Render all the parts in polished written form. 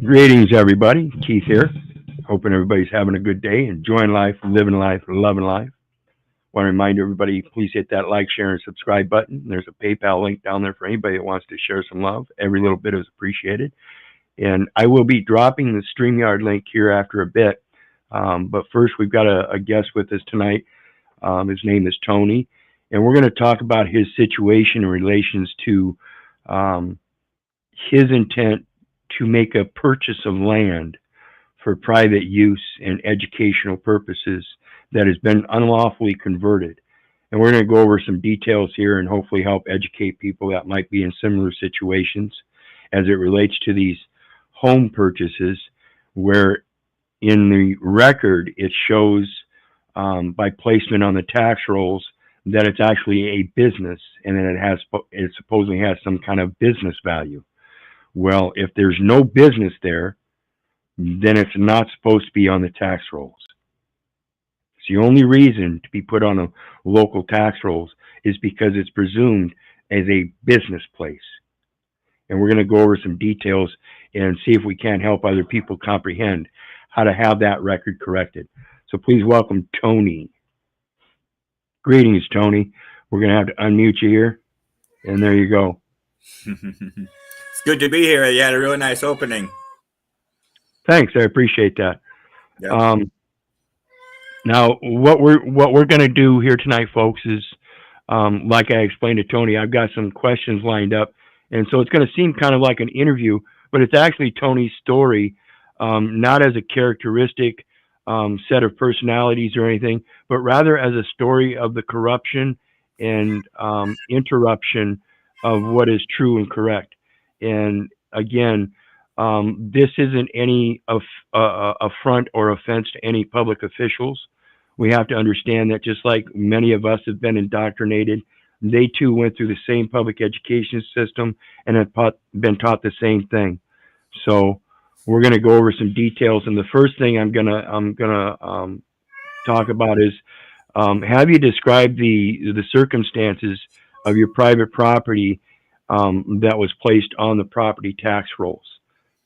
Greetings, everybody. Keith here. Hoping everybody's having a good day, enjoying life, living life, loving life. Want to remind everybody, please hit that like, share, and subscribe button. There's a PayPal link down there for anybody that wants to share some love. Every little bit is appreciated. And I will be dropping the StreamYard link here after a bit. But first, we've got a guest with us tonight. His name is Tony. And we're going to talk about his situation in relations to his intent to make a purchase of land for private use and educational purposes that has been unlawfully converted. And we're going to go over some details here and hopefully help educate people that might be in similar situations as it relates to these home purchases, where in the record it shows by placement on the tax rolls that it's actually a business and that it supposedly has some kind of business value. Well, if there's no business there, then it's not supposed to be on the tax rolls. It's the only reason to be put on a local tax rolls is because it's presumed as a business place. And we're going to go over some details and see if we can help other people comprehend how to have that record corrected. So please welcome Tony. Greetings, Tony. We're going to have to unmute you here. And there you go. It's good to be here. You had a really nice opening. Thanks. I appreciate that. Yep. Now, what we're going to do here tonight, folks, is like I explained to Tony, I've got some questions lined up. And so it's going to seem kind of like an interview, but it's actually Tony's story, not as a characteristic set of personalities or anything, but rather as a story of the corruption and interruption of what is true and correct. And again, this isn't any affront or offense to any public officials. We have to understand that just like many of us have been indoctrinated, they too went through the same public education system and have been taught the same thing. So we're going to go over some details. And the first thing I'm gonna talk about is have you describe the circumstances of your private property that was placed on the property tax rolls.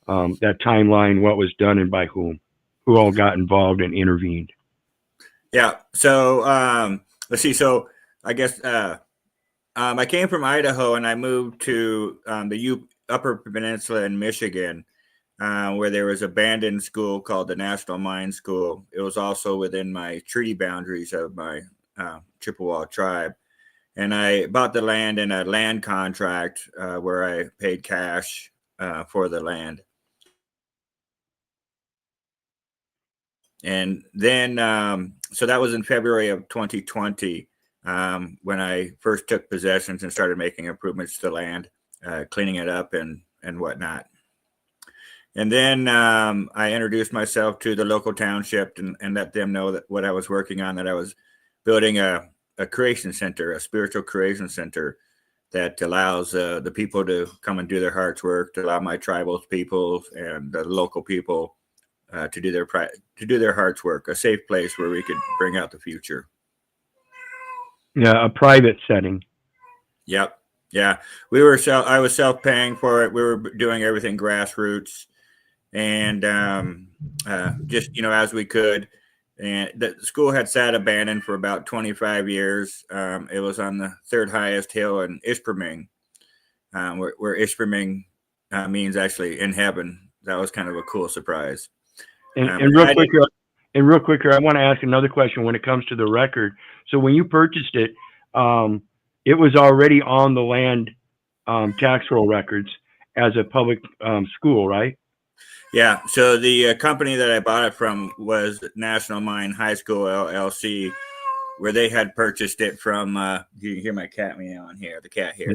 That timeline, what was done and by whom, who all got involved and intervened. Yeah. So let's see. So I guess I came from Idaho and I moved to the Upper Peninsula in Michigan, where there was an abandoned school called the National Mine School. It was also within my treaty boundaries of my Chippewa tribe. And I bought the land in a land contract where I paid cash for the land. And then, so that was in February of 2020 when I first took possessions and started making improvements to the land, cleaning it up and whatnot. And then I introduced myself to the local township and let them know that what I was working on, that I was building a creation center, a spiritual creation center that allows the people to come and do their heart's work, to allow my tribal people and the local people to do their heart's work, a safe place where we could bring out the future. Yeah, a private setting. Yep. Yeah. I was self-paying for it. We were doing everything grassroots and just, as we could. And the school had sat abandoned for about 25 years. It was on the third highest hill in Isperming, where Isperming means actually in heaven. That was kind of a cool surprise. And real quick here, I want to ask another question when it comes to the record. So when you purchased it, it was already on the land tax roll records as a public school, right? Yeah, so the company that I bought it from was National Mine High School, LLC, where they had purchased it from, you can hear my cat meow on here, the cat here,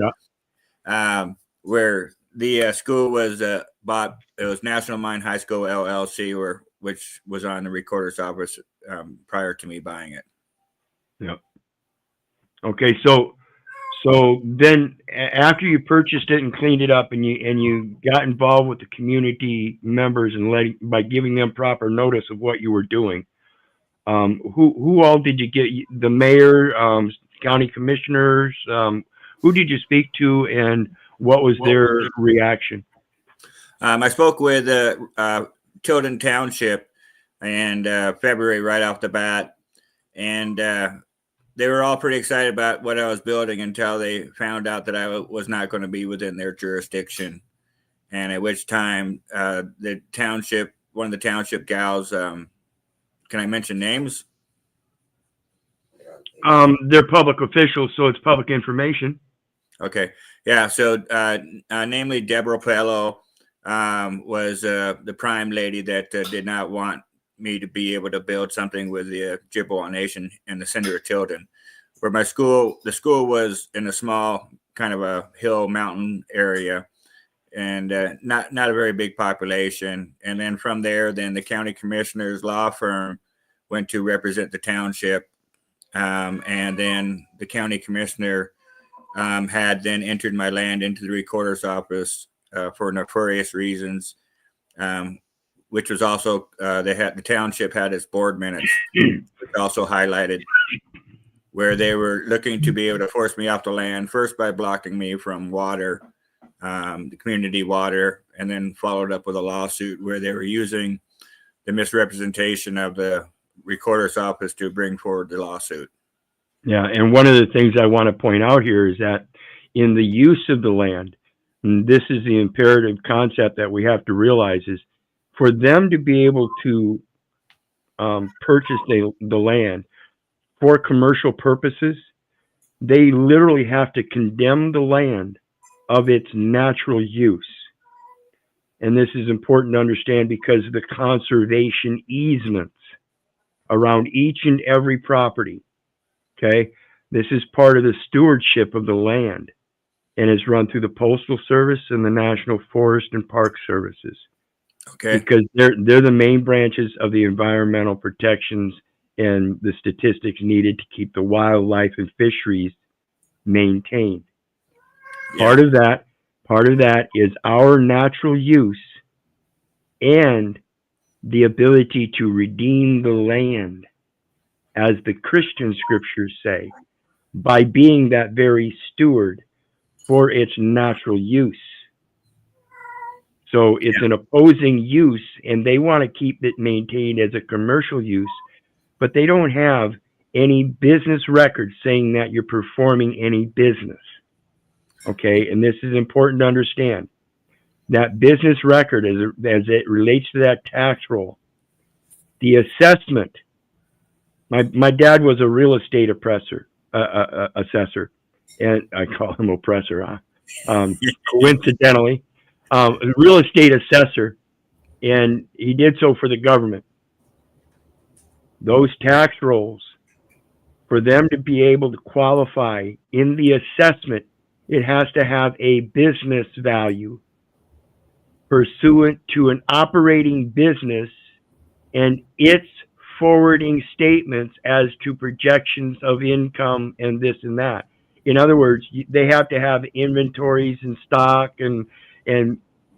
yeah. Where the school was bought, it was National Mine High School, LLC, which was on the recorder's office prior to me buying it. Yep. Okay, so then after you purchased it and cleaned it up and you got involved with the community members and by giving them proper notice of what you were doing, who all did you get? The mayor, county commissioners, who did you speak to and what was their reaction? I spoke with Tilden Township and February right off the bat, and they were all pretty excited about what I was building until they found out that I was not going to be within their jurisdiction. And at which time, the township, one of the township gals, can I mention names? They're public officials, so it's public information. Okay. Yeah. So, namely, Deborah Pello was the prime lady that did not want me to be able to build something with the Ojibwa Nation in the center of Tilden, where the school was in a small kind of a hill mountain area, and not a very big population. And then from there, then the county commissioner's law firm went to represent the township, and then the county commissioner had then entered my land into the recorder's office for nefarious reasons, which was also the township had its board minutes, which also highlighted where they were looking to be able to force me off the land, first by blocking me from water, the community water, and then followed up with a lawsuit where they were using the misrepresentation of the recorder's office to bring forward the lawsuit. Yeah, and one of the things I want to point out here is that in the use of the land, and this is the imperative concept that we have to realize, is for them to be able to purchase the land for commercial purposes, they literally have to condemn the land of its natural use. And this is important to understand because of the conservation easements around each and every property. Okay, this is part of the stewardship of the land, and is run through the Postal Service and the National Forest and Park Services. Okay, because they're the main branches of the environmental protections and the statistics needed to keep the wildlife and fisheries maintained. Yeah. Part of that is our natural use and the ability to redeem the land, as the Christian scriptures say, by being that very steward for its natural use. So it's an opposing use, and they want to keep it maintained as a commercial use, but they don't have any business record saying that you're performing any business. Okay, and this is important to understand. That business record, as it relates to that tax roll, the assessment. My dad was a real estate assessor, and I call him oppressor, coincidentally, a real estate assessor, and he did so for the government. Those tax rolls, for them to be able to qualify in the assessment, it has to have a business value pursuant to an operating business and its forwarding statements as to projections of income and this and that. In other words, they have to have inventories and stock and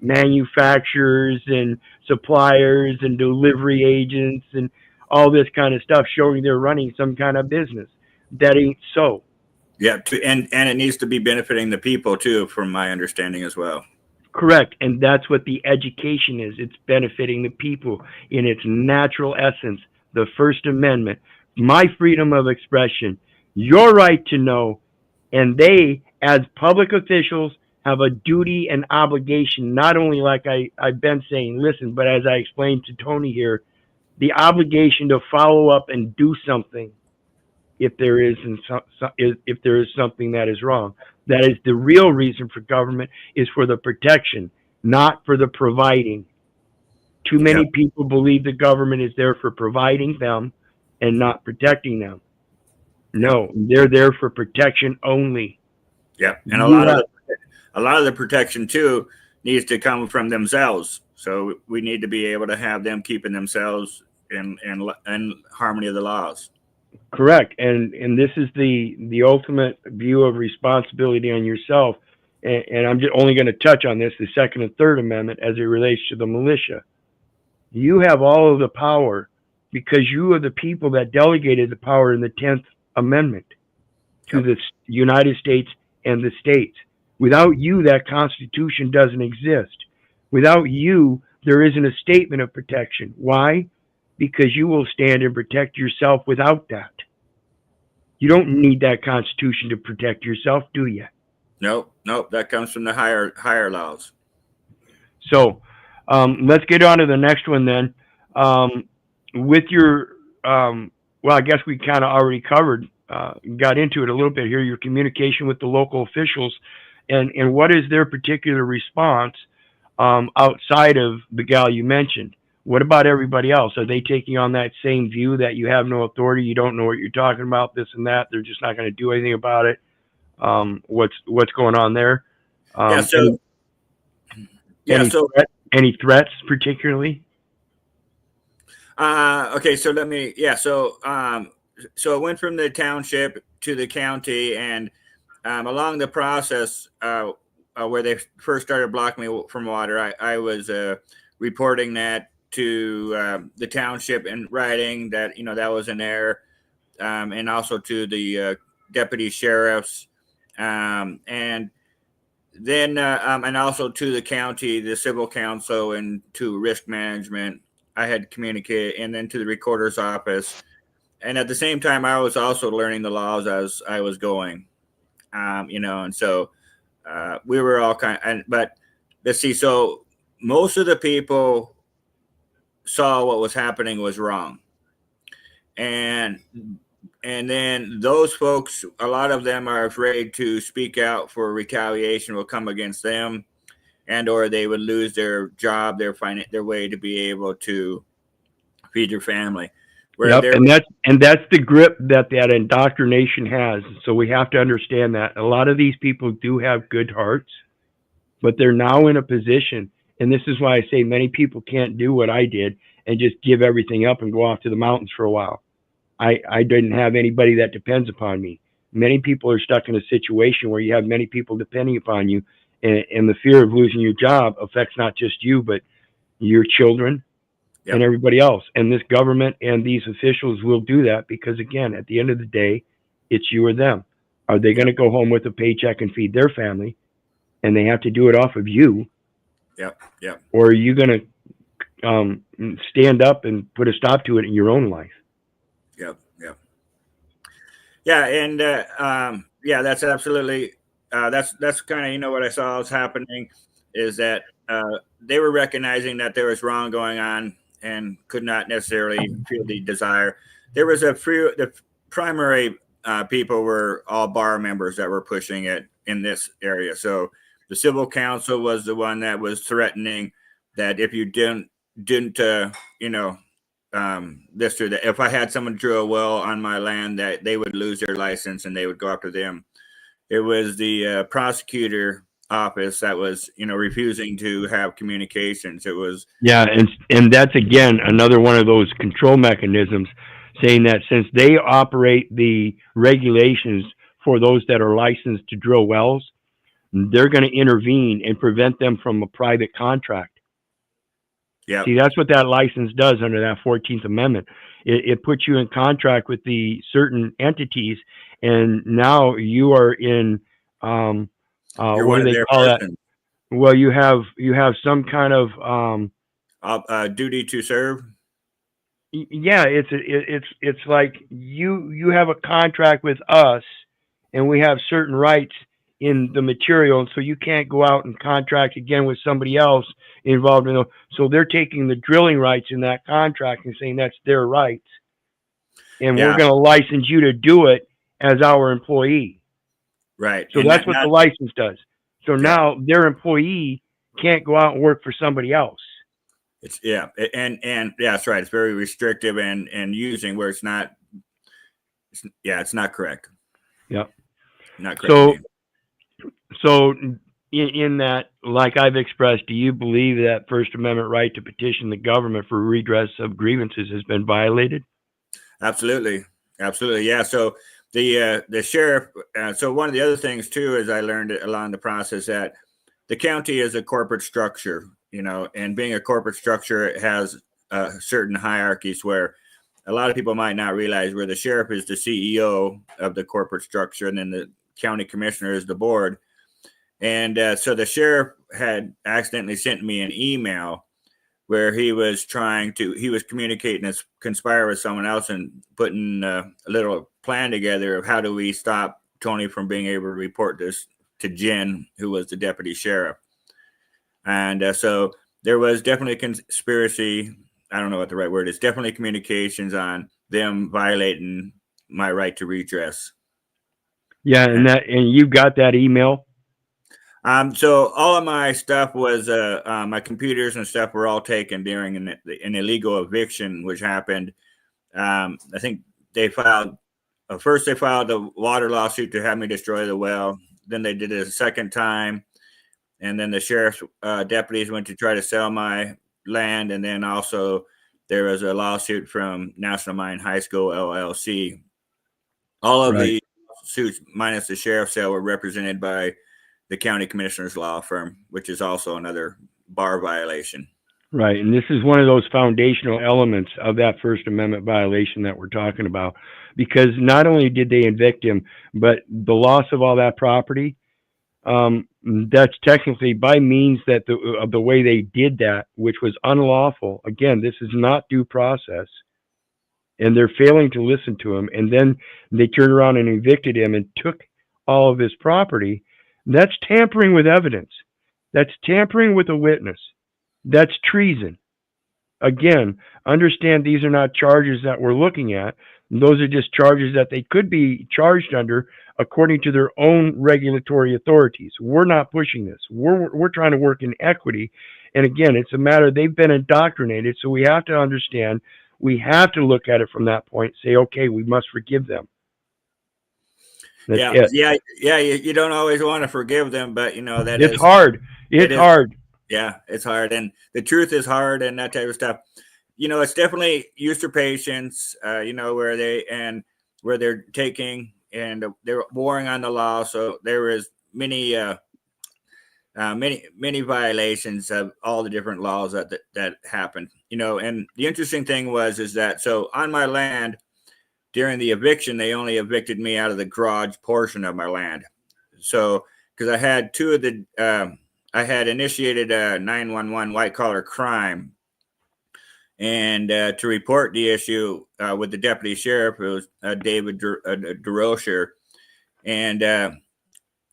manufacturers and suppliers and delivery agents and all this kind of stuff showing they're running some kind of business. That ain't so. Yeah, and it needs to be benefiting the people too, from my understanding as well. Correct, and that's what the education is. It's benefiting the people in its natural essence. The First Amendment, my freedom of expression, your right to know, and they, as public officials, have a duty and obligation, not only like I've been saying, listen, but as I explained to Tony here, the obligation to follow up and do something if there is something that is wrong. That is the real reason for government, is for the protection, not for the providing. Too many people believe the government is there for providing them and not protecting them. No, they're there for protection only. Yeah, and a lot of the protection too needs to come from themselves. So we need to be able to have them keeping themselves in harmony of the laws. Correct, and this is the ultimate view of responsibility on yourself. And I'm just only going to touch on this, the Second and Third Amendment, as it relates to the militia. You have all of the power because you are the people that delegated the power in the 10th Amendment to the United States and the states. Without you, that Constitution doesn't exist. Without you, there isn't a statement of protection. Why? Because you will stand and protect yourself without that. You don't need that Constitution to protect yourself, do you? Nope, nope. That comes from the higher laws. So let's get on to the next one then. With your, well, I guess we kind of already covered, got into it a little bit here, your communication with the local officials, and what is their particular response outside of the gal you mentioned? What about everybody else? Are they taking on that same view that you have no authority, you don't know what you're talking about, this and that? They're just not going to do anything about it. What's going on there? Yeah. So Any threats particularly? Okay. So let me. Yeah. So it went from the township to the county, and along the process, where they first started blocking me from water, I was reporting that to the township in writing that that was an error, and also to the deputy sheriffs, and then and also to the county, the civil council, and to risk management. I had communicated, and then to the recorder's office. And at the same time, I was also learning the laws as I was going, and so we were all but let's see. So most of the people saw what was happening was wrong, and then those folks, a lot of them are afraid to speak out, for retaliation will come against them, and or they would lose their job, their way to be able to feed their family. Where Yep, and that's the grip that indoctrination has. So we have to understand that a lot of these people do have good hearts, but they're now in a position, and this is why I say many people can't do what I did and just give everything up and go off to the mountains for a while. I didn't have anybody that depends upon me. Many people are stuck in a situation where you have many people depending upon you, and the fear of losing your job affects not just you, but your children, Yep. and everybody else. And this government and these officials will do that because, again, at the end of the day, it's you or them. Are they going to go home with a paycheck and feed their family, and they have to do it off of you? Yep. Yep. Or are you going to stand up and put a stop to it in your own life? Yep. Yep. Yeah, and yeah, that's absolutely that's kind of what I saw was happening, is that they were recognizing that there was wrong going on and could not necessarily feel the desire. There was the primary people were all bar members that were pushing it in this area. So the civil council was the one that was threatening that if you didn't this or that, if I had someone drill a well on my land, that they would lose their license and they would go after them. It was the prosecutor office that was refusing to have communications. It was and that's again another one of those control mechanisms, saying that since they operate the regulations for those that are licensed to drill wells, they're going to intervene and prevent them from a private contract. Yeah. See, that's what that license does under that 14th Amendment. It puts you in contract with the certain entities, and now you are in You're what one do of they their call that? persons. Well, you have some kind of duty to serve. yeah, it's like you have a contract with us, and we have certain rights in the material, so you can't go out and contract again with somebody else involved in it. So they're taking the drilling rights in that contract and saying that's their rights, and we're going to license you to do it as our employee. Right. So and that's what the license does. So now their employee can't go out and work for somebody else. It's and yeah, that's right. It's very restrictive and using where it's not. It's not correct. Yep. Not correct. So in that, like I've expressed, do you believe that First Amendment right to petition the government for redress of grievances has been violated? Absolutely. Yeah. So the sheriff. So one of the other things too is I learned along the process that the county is a corporate structure, and being a corporate structure, it has certain hierarchies where a lot of people might not realize, where the sheriff is the CEO of the corporate structure, and then the county commissioner is the board. And so the sheriff had accidentally sent me an email where he was communicating as conspire with someone else and putting a little plan together of how do we stop Tony from being able to report this to Jen, who was the deputy sheriff. And so there was definitely a conspiracy. I don't know what the right word is. Definitely communications on them violating my right to redress. Yeah, and you got that email? So all of my stuff was my computers and stuff were all taken during an illegal eviction, which happened. I think they filed first. They filed a water lawsuit to have me destroy the well. Then they did it a second time, and then the sheriff's deputies went to try to sell my land, and then also there was a lawsuit from National Mine High School LLC. All of the suits minus the sheriff's sale were represented by the county commissioner's law firm, which is also another bar violation. Right. And this is one of those foundational elements of that First Amendment violation that we're talking about, because not only did they evict him, but the loss of all that property, that's technically by means of the way they did that, which was unlawful. Again, this is not due process. And they're failing to listen to him. And then they turned around and evicted him and took all of his property. That's tampering with evidence. That's tampering with a witness. That's treason. Again, understand these are not charges that we're looking at. Those are just charges that they could be charged under according to their own regulatory authorities. We're not pushing this. We're trying to work in equity. And again, it's a matter, they've been indoctrinated, so we have to understand, we have to look at it from that point, say, okay, we must forgive them. That's it. You don't always want to forgive them, but it's hard. It's hard. Yeah, it's hard, and the truth is hard, and that type of stuff. It's definitely usurpations. Where they're taking and they're warring on the law. So there is many violations of all the different laws that happened. And the interesting thing is that so on my land during the eviction, they only evicted me out of the garage portion of my land. So because I had I had initiated a 911 white collar crime, and to report the issue with the deputy sheriff, it was David DeRocher, and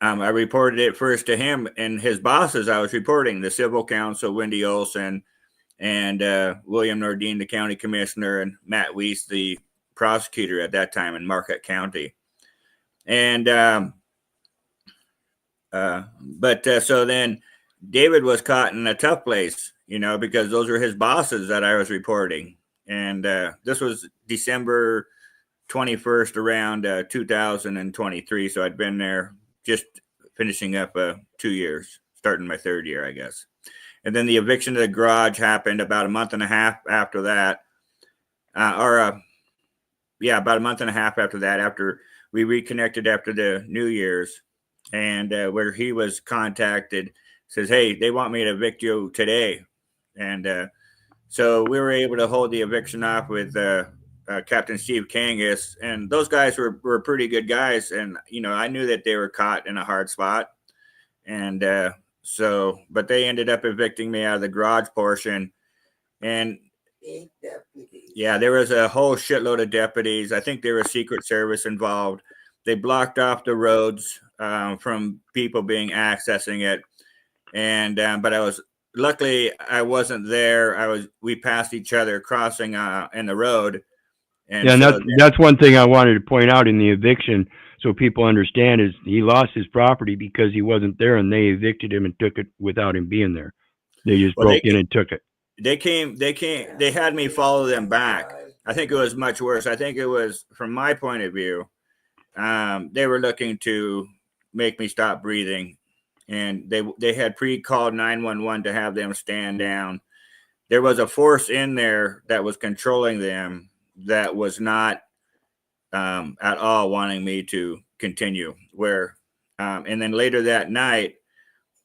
I reported it first to him and his bosses. I was reporting the civil counsel, Wendy Olson, and William Nordine, the county commissioner, and Matt Weiss, the prosecutor at that time in Marquette County, and so then David was caught in a tough place, because those are his bosses that I was reporting. And this was December 21st around 2023. So I'd been there just finishing up 2 years, starting my third year, I guess. And then the eviction of the garage happened about a month and a half after that. About a month and a half after that, after we reconnected after the New Year's. And where he was contacted, says, hey, they want me to evict you today. And so we were able to hold the eviction off with Captain Steve Kangas. And those guys were pretty good guys. And, I knew that they were caught in a hard spot. And but they ended up evicting me out of the garage portion. And yeah, there was a whole shitload of deputies. I think there was Secret Service involved. They blocked off the roads from people accessing it. And but luckily I wasn't there. We passed each other crossing in the road. And that's one thing I wanted to point out in the eviction, so people understand, is he lost his property because he wasn't there, and they evicted him and took it without him being there. They just broke in and took it. They had me follow them back. I think it was much worse. I think it was, from my point of view, they were looking to make me stop breathing. And they had pre-called 911 to have them stand down. There was a force in there that was controlling them that was not at all wanting me to continue. And then later that night,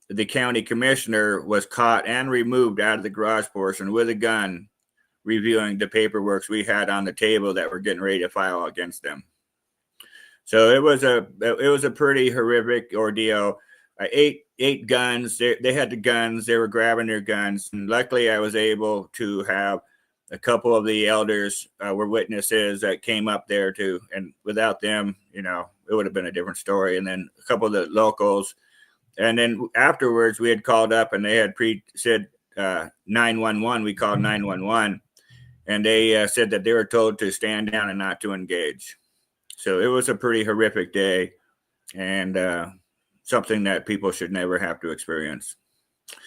the county commissioner was caught and removed out of the garage portion with a gun, reviewing the paperwork we had on the table that we're getting ready to file against them. So it was a pretty horrific ordeal. eight guns. They had the guns. They were grabbing their guns. And luckily, I was able to have a couple of the elders were witnesses that came up there too. And without them, you know, it would have been a different story. And then a couple of the locals. And then afterwards, we had called up and they had said 911. We called 911. And they said that they were told to stand down and not to engage. So it was a pretty horrific day and something that people should never have to experience.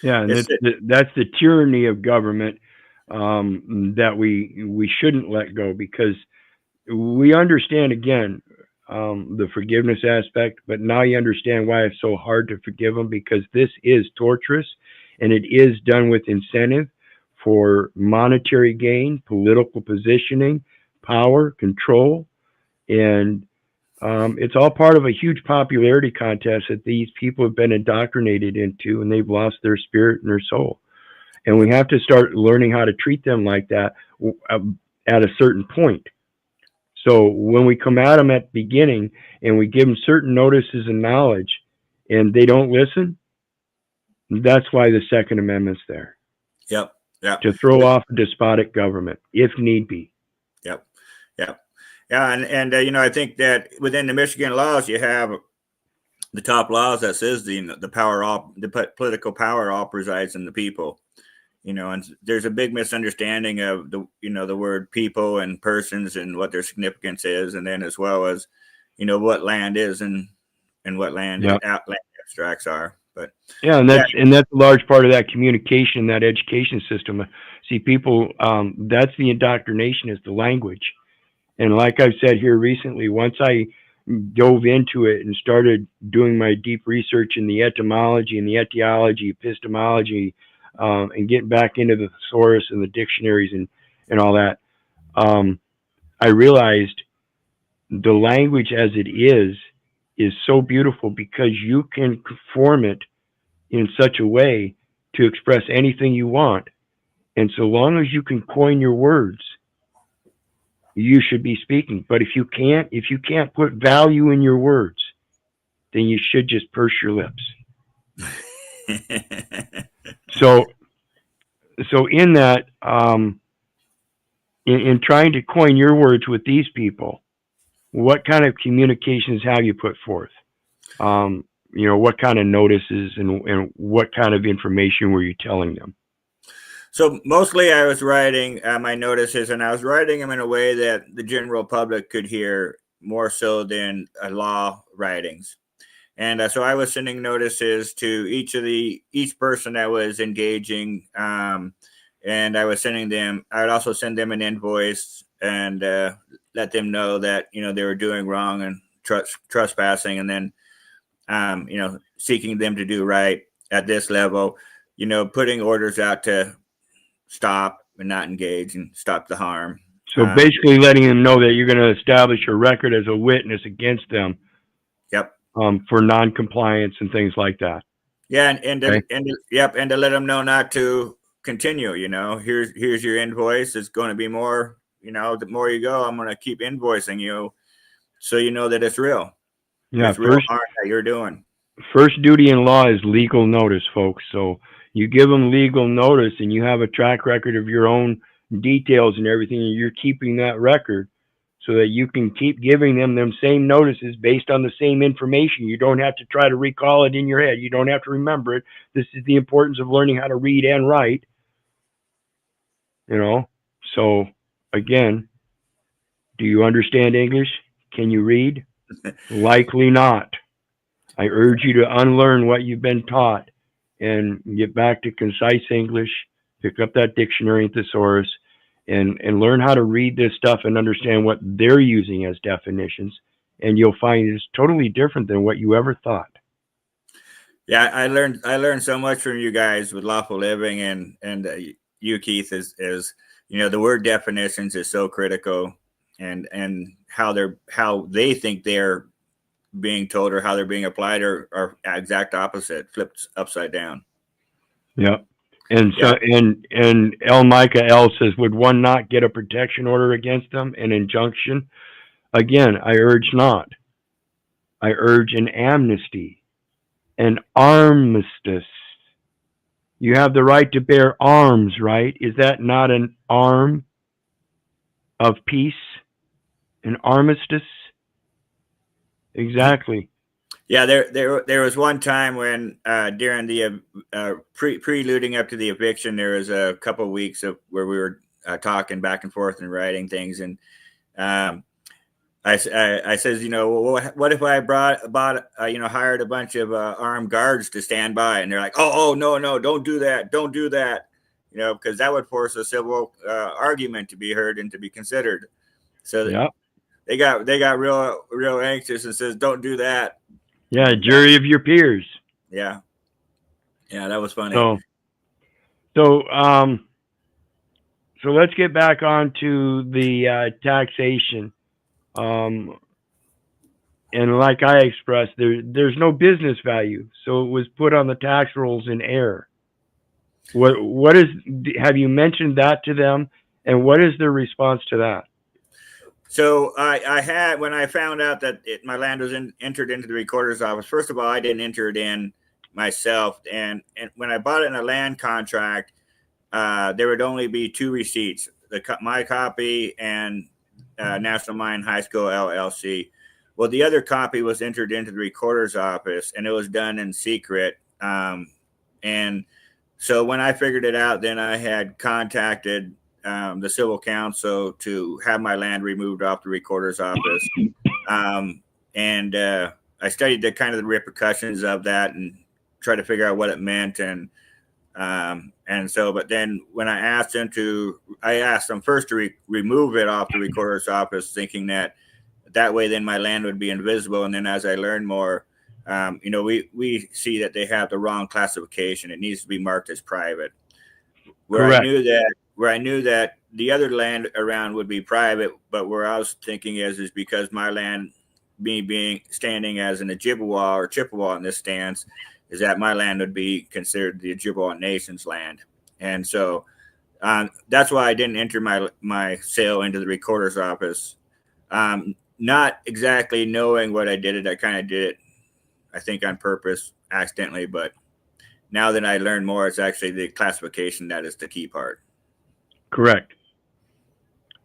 Yeah, and that's the tyranny of government that we shouldn't let go, because we understand, again, the forgiveness aspect, but now you understand why it's so hard to forgive them, because this is torturous and it is done with incentive for monetary gain, political positioning, power, control, and it's all part of a huge popularity contest that these people have been indoctrinated into, and they've lost their spirit and their soul. And we have to start learning how to treat them like that at a certain point. So when we come at them at the beginning and we give them certain notices and knowledge and they don't listen, that's why the Second Amendment's there. Yep. Yep. To throw off a despotic government, if need be. Yep. Yep. Yeah. And you know, I think that within the Michigan laws, you have the top laws that says the power, the political power all presides in the people. You know, and there's a big misunderstanding of the word people and persons and what their significance is, and then as well as, you know, what land is and what land abstracts are. But yeah, and that's a large part of that communication, that education system. See, people, that's the indoctrination, is the language. And like I've said here recently, once I dove into it and started doing my deep research in the etymology and the etiology, epistemology, and getting back into the thesaurus and the dictionaries and all that, I realized the language as it is so beautiful, because you can form it in such a way to express anything you want. And so long as you can coin your words, you should be speaking. But if you can't put value in your words, then you should just purse your lips. So in that, in trying to coin your words with these people, what kind of communications have you put forth? You know, what kind of notices and what kind of information were you telling them? So mostly I was writing my notices, and I was writing them in a way that the general public could hear more so than law writings. And so I was sending notices to each person that was engaging, and I would also send them an invoice and let them know that, you know, they were doing wrong and trespassing, and then, you know, seeking them to do right at this level, you know, putting orders out to stop and not engage and stop the harm. So basically letting them know that you're going to establish a record as a witness against them. Yep. For non-compliance and things like that. Yeah. And to let them know not to continue, you know, here's your invoice. It's going to be more, you know, the more you go, I'm going to keep invoicing you, so you know that it's real. Yeah. It's real harm that you're doing. First duty in law is legal notice, folks. So you give them legal notice and you have a track record of your own details and everything, and you're keeping that record so that you can keep giving them same notices based on the same information. You don't have to try to recall it in your head. You don't have to remember it. This is the importance of learning how to read and write. You know, so again, do you understand English? Can you read? Likely not. I urge you to unlearn what you've been taught and get back to concise English, pick up that dictionary and thesaurus, and learn how to read this stuff and understand what they're using as definitions. And you'll find it's totally different than what you ever thought. Yeah, I learned so much from you guys with lawful living, and you, Keith, is you know, the word definitions is so critical, and how they think they're being told or how they're being applied are exact opposite, flipped upside down. Yep. And so, and L. Micah L says, would one not get a protection order against them, an injunction? Again, I urge not. I urge an amnesty. An armistice. You have the right to bear arms, right? Is that not an arm of peace? An armistice? Exactly. Yeah, there was one time when during the preluding up to the eviction, there was a couple of weeks of where we were talking back and forth and writing things, and um, I says, well, what if I hired a bunch of armed guards to stand by, and they're like, oh no, don't do that, because that would force a civil argument to be heard and to be considered. So Yep. they got real anxious and says, don't do that. Yeah, And jury of your peers. yeah, that was funny. So so let's get back on to the taxation. Um, and like I expressed, there's no business value, so it was put on the tax rolls in error. What is? Have you mentioned that to them, and what is their response to that? So I had, when I found out that my land was entered into the recorder's office. First of all, I didn't enter it in myself, and when I bought it in a land contract, there would only be two receipts: my copy and National Mine High School LLC. Well, the other copy was entered into the recorder's office, and it was done in secret. And so when I figured it out, then I had contacted the civil council to have my land removed off the recorder's office. And I studied the kind of the repercussions of that and tried to figure out what it meant. And so, but then when I asked them first to remove it off the recorder's office, thinking that way, then my land would be invisible. And then as I learned more, we see that they have the wrong classification. It needs to be marked as private. Correct. Where I knew that the other land around would be private, but where I was thinking is because my land, me being standing as an Ojibwa or Chippewa in this stance, is that my land would be considered the Ojibwa Nation's land. And so that's why I didn't enter my sale into the recorder's office. Not exactly knowing what I did it. I kind of did it, I think, on purpose, accidentally. But now that I learned more, it's actually the classification that is the key part. Correct.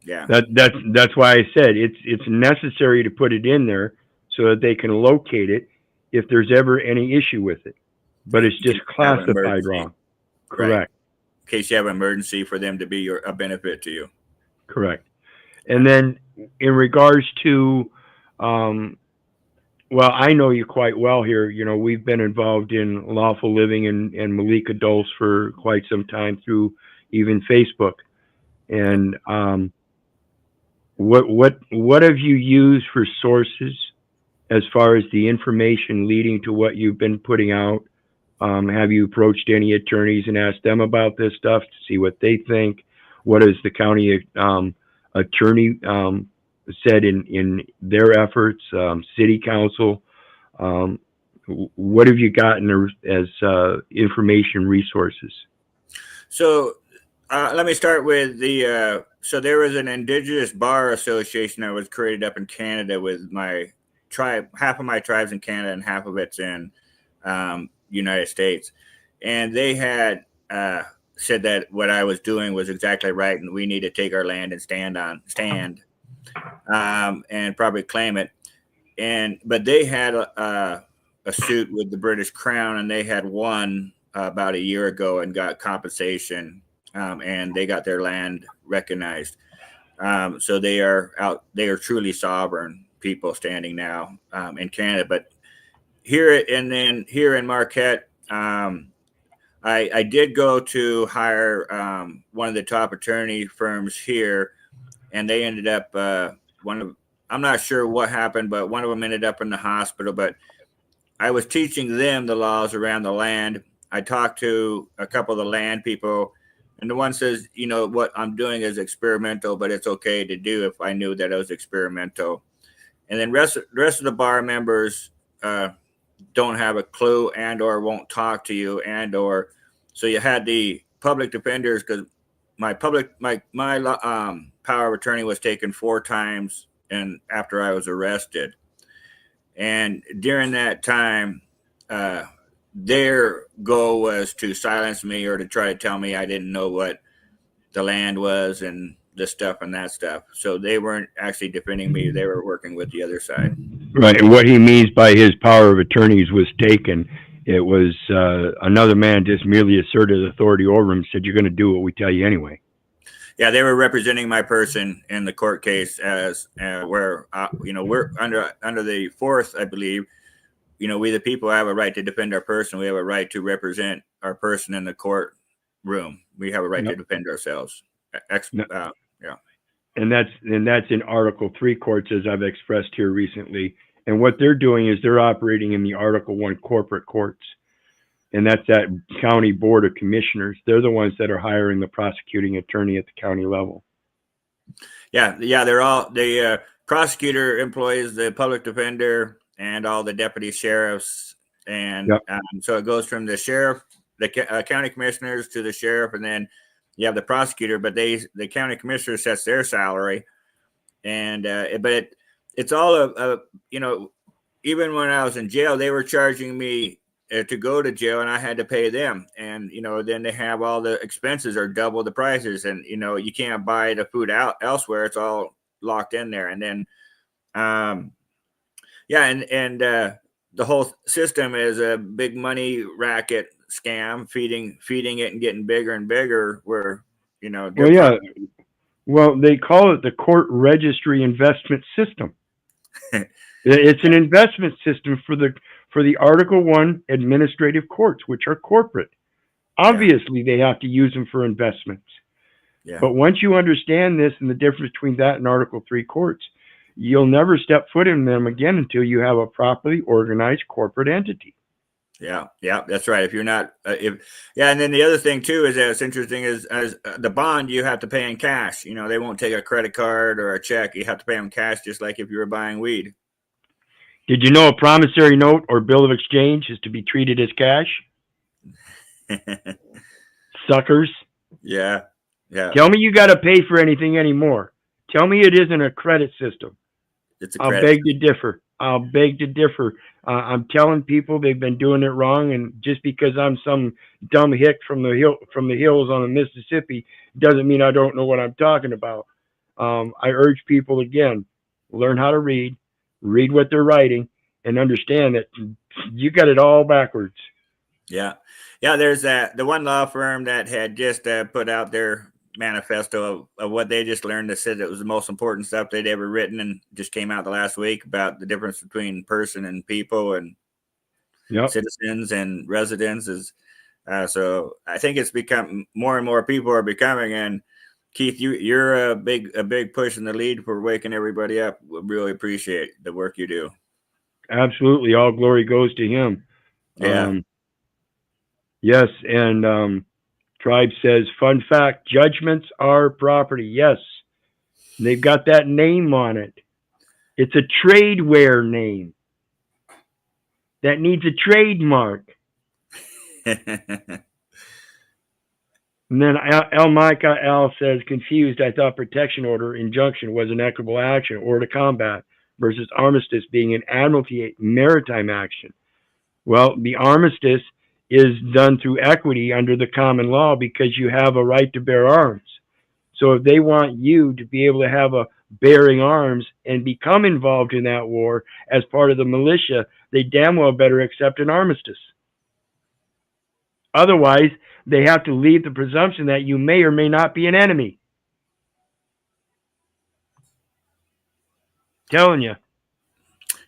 Yeah. That's why I said it's necessary to put it in there so that they can locate it if there's ever any issue with it. But it's just classified wrong. Correct. Right. In case you have an emergency, for them to be a benefit to you. Correct. And then in regards to, well, I know you quite well here. We've been involved in lawful living and Malik adults for quite some time through even Facebook. And what have you used for sources as far as the information leading to what you've been putting out? Have you approached any attorneys and asked them about this stuff to see what they think? What has the county attorney said in their efforts? City council? What have you gotten as information resources? So let me start with so there was an Indigenous Bar Association that was created up in Canada with my tribe. Half of my tribe's in Canada and half of it's in United States. And they had said that what I was doing was exactly right, and we need to take our land and stand and probably claim it. But they had a suit with the British Crown, and they had won about a year ago and got compensation, and they got their land recognized. So they are truly sovereign people standing now in Canada. But here in Marquette, I did go to hire one of the top attorney firms here, and they ended up I'm not sure what happened, but one of them ended up in the hospital. But I was teaching them the laws around the land. I talked to a couple of the land people, and the one says, what I'm doing is experimental, but it's okay to do if I knew that it was experimental. And then the rest of the bar members don't have a clue and or won't talk to you so you had the public defenders, because my power of attorney was taken 4 times and after I was arrested. And during that time, their goal was to silence me or to try to tell me I didn't know what the land was and this stuff and that stuff. So they weren't actually defending me. They were working with the other side. Right, and what he means by his power of attorneys was taken. It was another man just merely asserted authority over him, said, "You're going to do what we tell you anyway." Yeah, they were representing my person in the court case as where we're under the fourth, I believe. We the people have a right to defend our person. We have a right to represent our person in the courtroom. We have a right to defend ourselves. Yeah. And that's in Article 3 courts, as I've expressed here recently. And what they're doing is they're operating in the Article 1 corporate courts. And that's that county board of commissioners. They're the ones that are hiring the prosecuting attorney at the county level. Yeah. They're all the prosecutor employs the public defender and all the deputy sheriffs. And so it goes from the sheriff, the county commissioners to the sheriff, and then you have the prosecutor, but the county commissioner sets their salary. And but it's all even when I was in jail, they were charging me to go to jail, and I had to pay them. And then they have all the expenses are double the prices, and you can't buy the food out elsewhere. It's all locked in there. And then the whole system is a big money racket scam, feeding it and getting bigger and bigger. Where well, they call it the court registry investment system. It's an investment system for the Article 1 administrative courts, which are corporate. Obviously, they have to use them for investments. Yeah. But once you understand this and the difference between that and Article 3 courts, you'll never step foot in them again until you have a properly organized corporate entity. Yeah, that's right. If you're not, and then the other thing too is that it's interesting is as the bond you have to pay in cash. They won't take a credit card or a check. You have to pay them cash, just like if you were buying weed. Did you know a promissory note or bill of exchange is to be treated as cash? Suckers. Yeah. Tell me you got to pay for anything anymore. Tell me it isn't a credit system. I'll beg to differ. I'm telling people they've been doing it wrong, and just because I'm some dumb hick from the hills on the Mississippi doesn't mean I don't know what I'm talking about. I urge people again, learn how to read what they're writing, and understand that you got it all backwards. Yeah. There's the one law firm that had just put out their manifesto of what they just learned that said it was the most important stuff they'd ever written, and just came out the last week about the difference between person and people and citizens and residents. So I think it's become more and more people are becoming. And Keith, you're a big push in the lead for waking everybody up. We really appreciate the work you do. Absolutely, all glory goes to him. Yeah. Yes, and Tribe says, fun fact, judgments are property. Yes, they've got that name on it. It's a tradeware name that needs a trademark. And then Micah Al says, confused, I thought protection order injunction was an equitable action or to combat versus armistice being an admiralty maritime action. Well, the armistice is done through equity under the common law because you have a right to bear arms. So if they want you to be able to have a bearing arms and become involved in that war as part of the militia, they damn well better accept an armistice. Otherwise, they have to leave the presumption that you may or may not be an enemy. Telling you.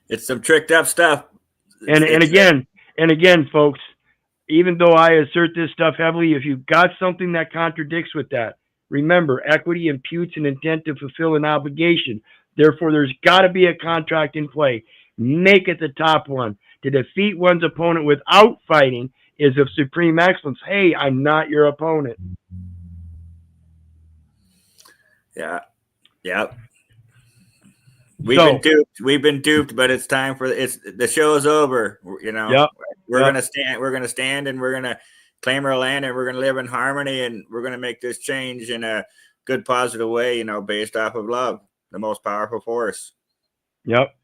It's some tricked up stuff. And again, folks, even though I assert this stuff heavily, if you've got something that contradicts with that, remember, equity imputes an intent to fulfill an obligation. Therefore, there's got to be a contract in play. Make it the top one. To defeat one's opponent without fighting is of supreme excellence. Hey, I'm not your opponent. Yeah. We've been duped, but it's time for the show is over. We're gonna stand and we're gonna claim our land, and we're gonna live in harmony, and we're gonna make this change in a good, positive way, based off of love, the most powerful force. Yep.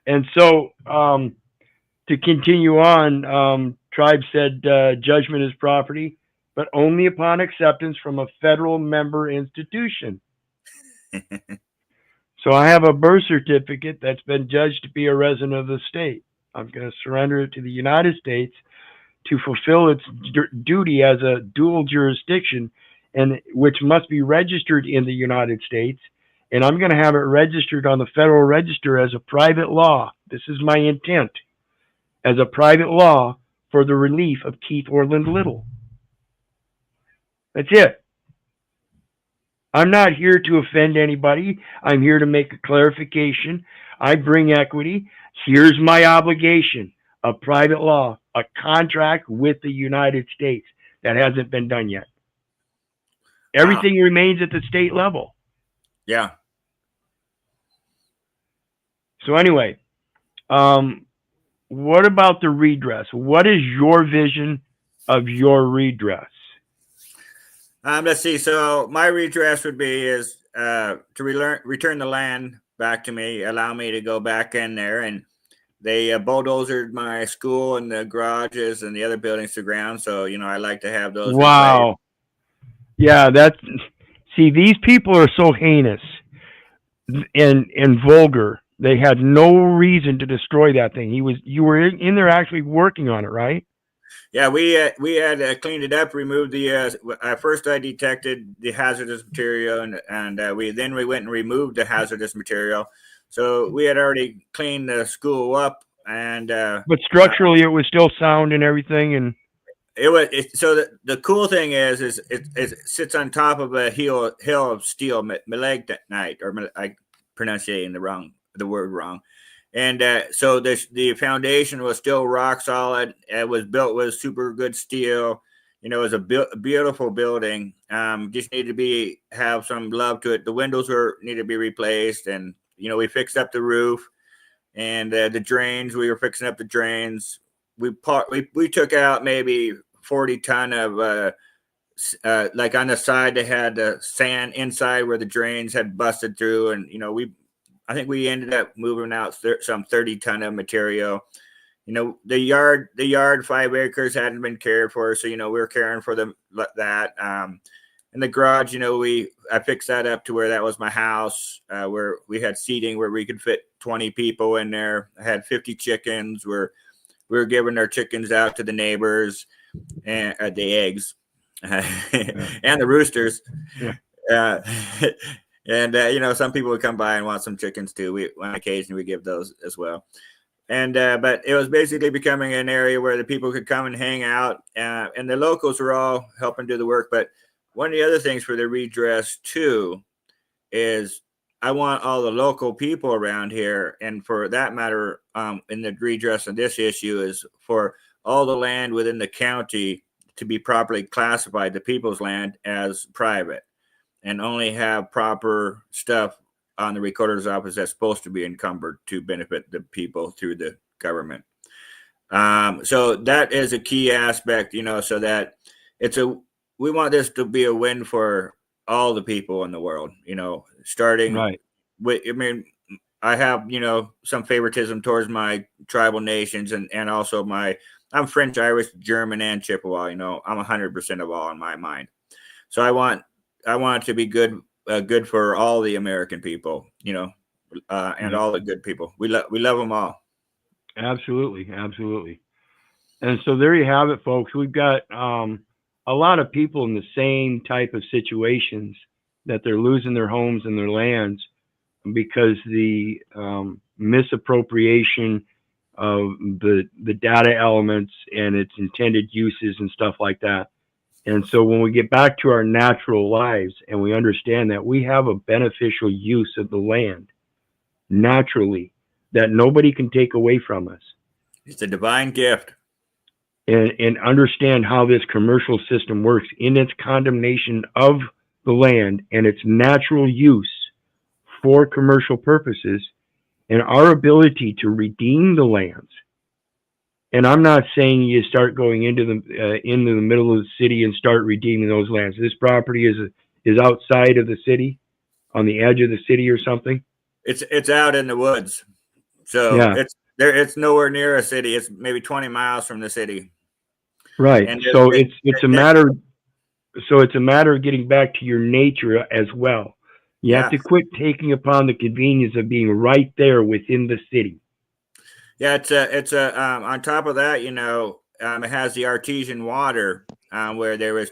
And so to continue on, tribe said judgment is property, but only upon acceptance from a federal member institution. So I have a birth certificate that's been judged to be a resident of the state. I'm going to surrender it to the United States to fulfill its duty as a dual jurisdiction, and which must be registered in the United States. And I'm going to have it registered on the Federal Register as a private law. This is my intent, as a private law for the relief of Keith Orland Little. That's it. I'm not here to offend anybody. I'm here to make a clarification. I bring equity. Here's my obligation: a private law, a contract with the United States. That hasn't been done yet. Everything remains at the state level. Yeah. So anyway, what about the redress? What is your vision of your redress? Let's see. So my redress would be to return the land back to me, allow me to go back in there, and they bulldozed my school and the garages and the other buildings to ground. So I like to have those. Wow. Yeah, see, these people are so heinous and vulgar. They had no reason to destroy that thing. You were in there actually working on it, right? Yeah, we had cleaned it up, removed the. First, I detected the hazardous material, and we went and removed the hazardous material. So we had already cleaned the school up, and but structurally, it was still sound and everything, and so the cool thing is it sits on top of a hill of steel, malignite, or I pronunciating the word wrong. And so the foundation was still rock solid. It was built with super good steel. It was a beautiful building. Just needed to have some love to it. The windows needed to be replaced, and we fixed up the roof and the drains. We were fixing up the drains. We took out maybe 40 ton of like on the side they had sand inside where the drains had busted through, and I think we ended up moving out some 30 ton of material. The yard 5 acres hadn't been cared for, so we were caring for that. And the garage, I fixed that up to where that was my house, where we had seating where we could fit 20 people in there. I had 50 chickens. We were giving our chickens out to the neighbors and the eggs and the roosters. Yeah. And some people would come by and want some chickens too. On occasion we give those as well. And but it was basically becoming an area where the people could come and hang out, and the locals were all helping do the work. But one of the other things for the redress too is I want all the local people around here, and for that matter, in the redress of this issue, is for all the land within the county to be properly classified, the people's land, as private, and only have proper stuff on the recorder's office that's supposed to be encumbered to benefit the people through the government. So that is a key aspect, so that we want this to be a win for all the people in the world, starting right. with, I have, some favoritism towards my tribal nations and also I'm French, Irish, German, and Chippewa, I'm 100% of all in my mind. So I want it to be good for all the American people, and all the good people. We love them all. Absolutely. Absolutely. And so there you have it, folks. We've got a lot of people in the same type of situations, that they're losing their homes and their lands because the misappropriation of the data elements and its intended uses and stuff like that. And so when we get back to our natural lives and we understand that we have a beneficial use of the land naturally that nobody can take away from us. It's a divine gift. And understand how this commercial system works in its condemnation of the land and its natural use for commercial purposes, and our ability to redeem the lands. And I'm not saying you start going into the middle of the city and start redeeming those lands. This property is outside of the city, on the edge of the city or something. It's out in the woods, so yeah. It's nowhere near a city. It's maybe 20 miles from the city. Right. And So it's a matter it's a matter of getting back to your nature as well. You have yeah, to quit taking upon the convenience of being right there within the city. yeah, it's a on top of that, it has the artesian water, where there was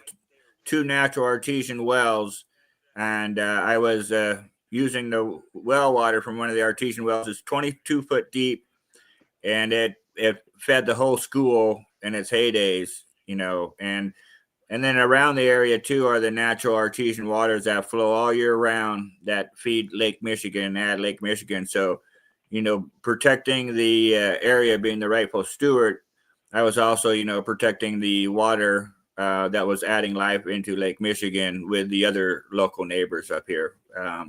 two natural artesian wells, and I was using the well water from one of the artesian wells. It's 22 foot deep, and it fed the whole school in its heydays, and then around the area too are the natural artesian waters that flow all year round that feed Lake Michigan and add Lake Michigan. So, protecting the area, being the rightful steward, I was also, protecting the water that was adding life into Lake Michigan with the other local neighbors up here. All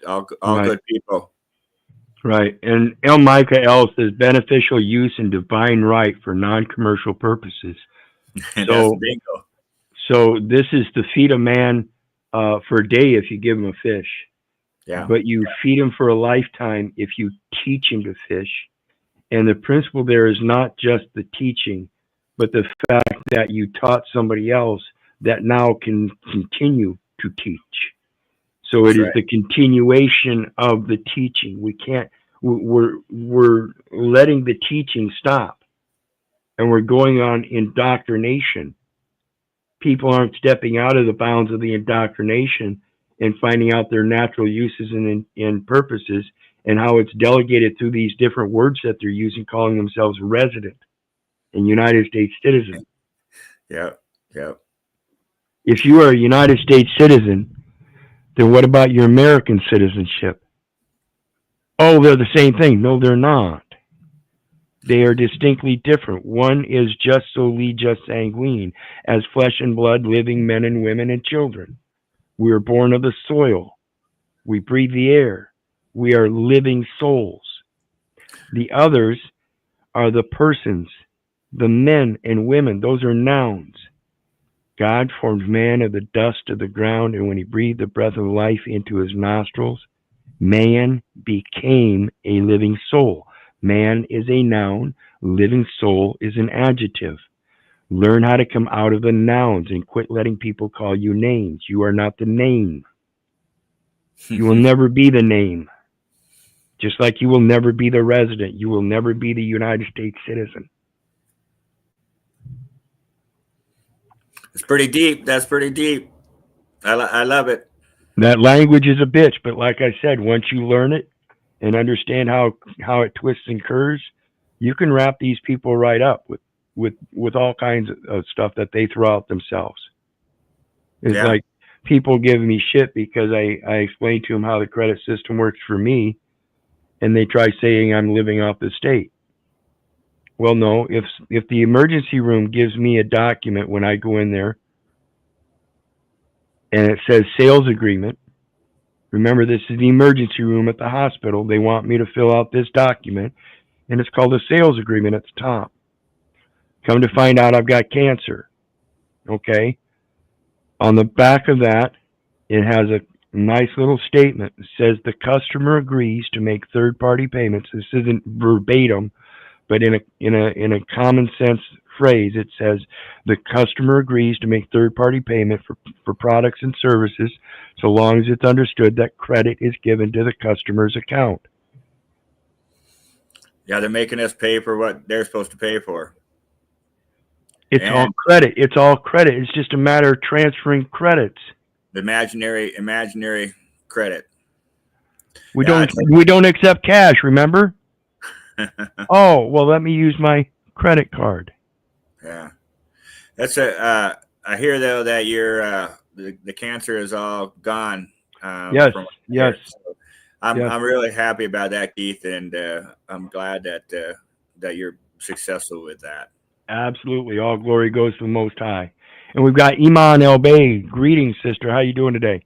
Right. good people. Right. And El Micah L says beneficial use and divine right for non-commercial purposes. And that's So bingo. this is to feed a man for a day if you give him a fish, Yeah, but you feed him for a lifetime if you teach him to fish. And the principle there is not just the teaching, but the fact that you taught somebody else that now can continue to teach. So it that's is right. the continuation of the teaching. We can't. We're letting the teaching stop, and we're going on indoctrination. People aren't stepping out of the bounds of the indoctrination and finding out their natural uses and purposes and how it's delegated through these different words that they're using, calling themselves resident and United States citizen. Yeah, yeah. If you are a United States citizen, then what about your American citizenship? Oh, they're the same thing. No, they're not. They are distinctly different. One is just solely just sanguine, as flesh and blood, living men and women and children. We are born of the soil. We breathe the air. We are living souls. The others are the persons, the men and women. Those are nouns. God formed man of the dust of the ground, and when he breathed the breath of life into his nostrils, man became a living soul. Man is a noun, living soul is an adjective. Learn how to come out of the nouns and quit letting people call you names. You are not the name. You will never be the name. Just like you will never be the resident, you will never be the United States citizen. It's pretty deep. That's pretty deep. I love it. That language is a bitch, but like I said, once you learn it and understand how it twists and curves, you can wrap these people right up with all kinds of stuff that they throw out themselves. It's Yeah. like people give me shit because I explain to them how the credit system works for me, and they try saying I'm living off the state. Well, no, if the emergency room gives me a document when I go in there and it says sales agreement, remember this is the emergency room at the hospital. They want me to fill out this document, and it's called a sales agreement at the top. Come to find out I've got cancer. Okay? On the back of that, it has a nice little statement. It says the customer agrees to make third party payments. This isn't verbatim, but in a common sense phrase, it says the customer agrees to make third party payment for products and services so long as it's understood that credit is given to the customer's account. Yeah, they're making us pay for what they're supposed to pay for. It's all And credit. It's all credit. It's just a matter of transferring credits. the imaginary credit. We Yeah, don't we don't accept cash, remember? Oh, well let me use my credit card. yeah. That's a. I hear though that the cancer is all gone, Yes, from what I yes, hear. So I'm yes. I'm really happy about that, Keith, and I'm glad that you're successful with that. Absolutely. All glory goes to the most high. And we've got Iman El Bay. Greetings, sister. How you doing today?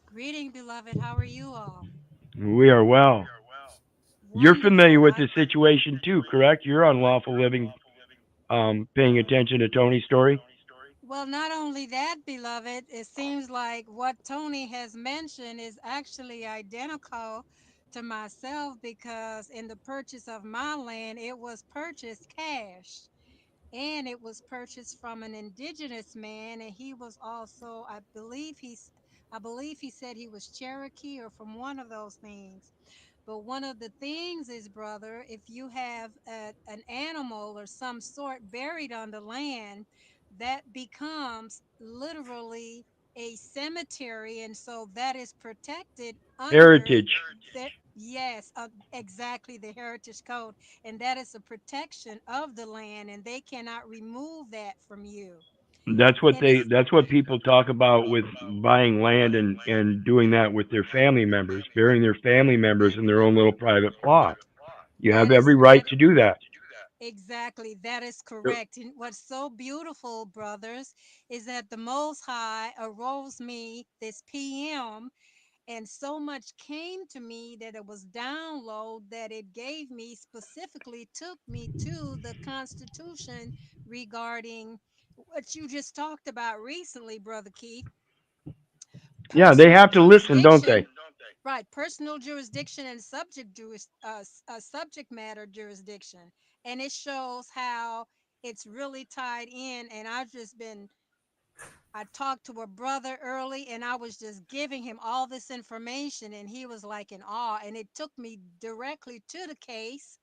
Greeting, beloved. How are you all? We are well. You're familiar Wonderful. with the situation too, correct? You're on lawful living, paying attention to Tony's story. Well, not only that, beloved, it seems like what Tony has mentioned is actually identical to myself because in the purchase of my land, it was purchased cash. and it was purchased from an indigenous man, and he was also, I believe he said he was Cherokee or from one of those things. But one of the things is, brother, if you have an animal or some sort buried on the land, that becomes literally a cemetery. And so that is protected under Heritage. the, yes, exactly, the Heritage Code. And that is a protection of the land, and they cannot remove that from you. And it's That's what people talk about with buying land and doing that with their family members, burying their family members in their own little private plot. You have that every is right to do that. exactly, that is correct. And what's so beautiful, brothers, is that the Most High arose me this PM, and so much came to me that it was download that it gave me, specifically took me to the Constitution regarding what you just talked about recently, Brother Keith, Yeah, they personal have to listen, don't jurisdiction. they? Right, personal jurisdiction and subject matter jurisdiction, and it shows how it's really tied in. And I talked to a brother early, and I was just giving him all this information, and he was like in awe. And it took me directly to the case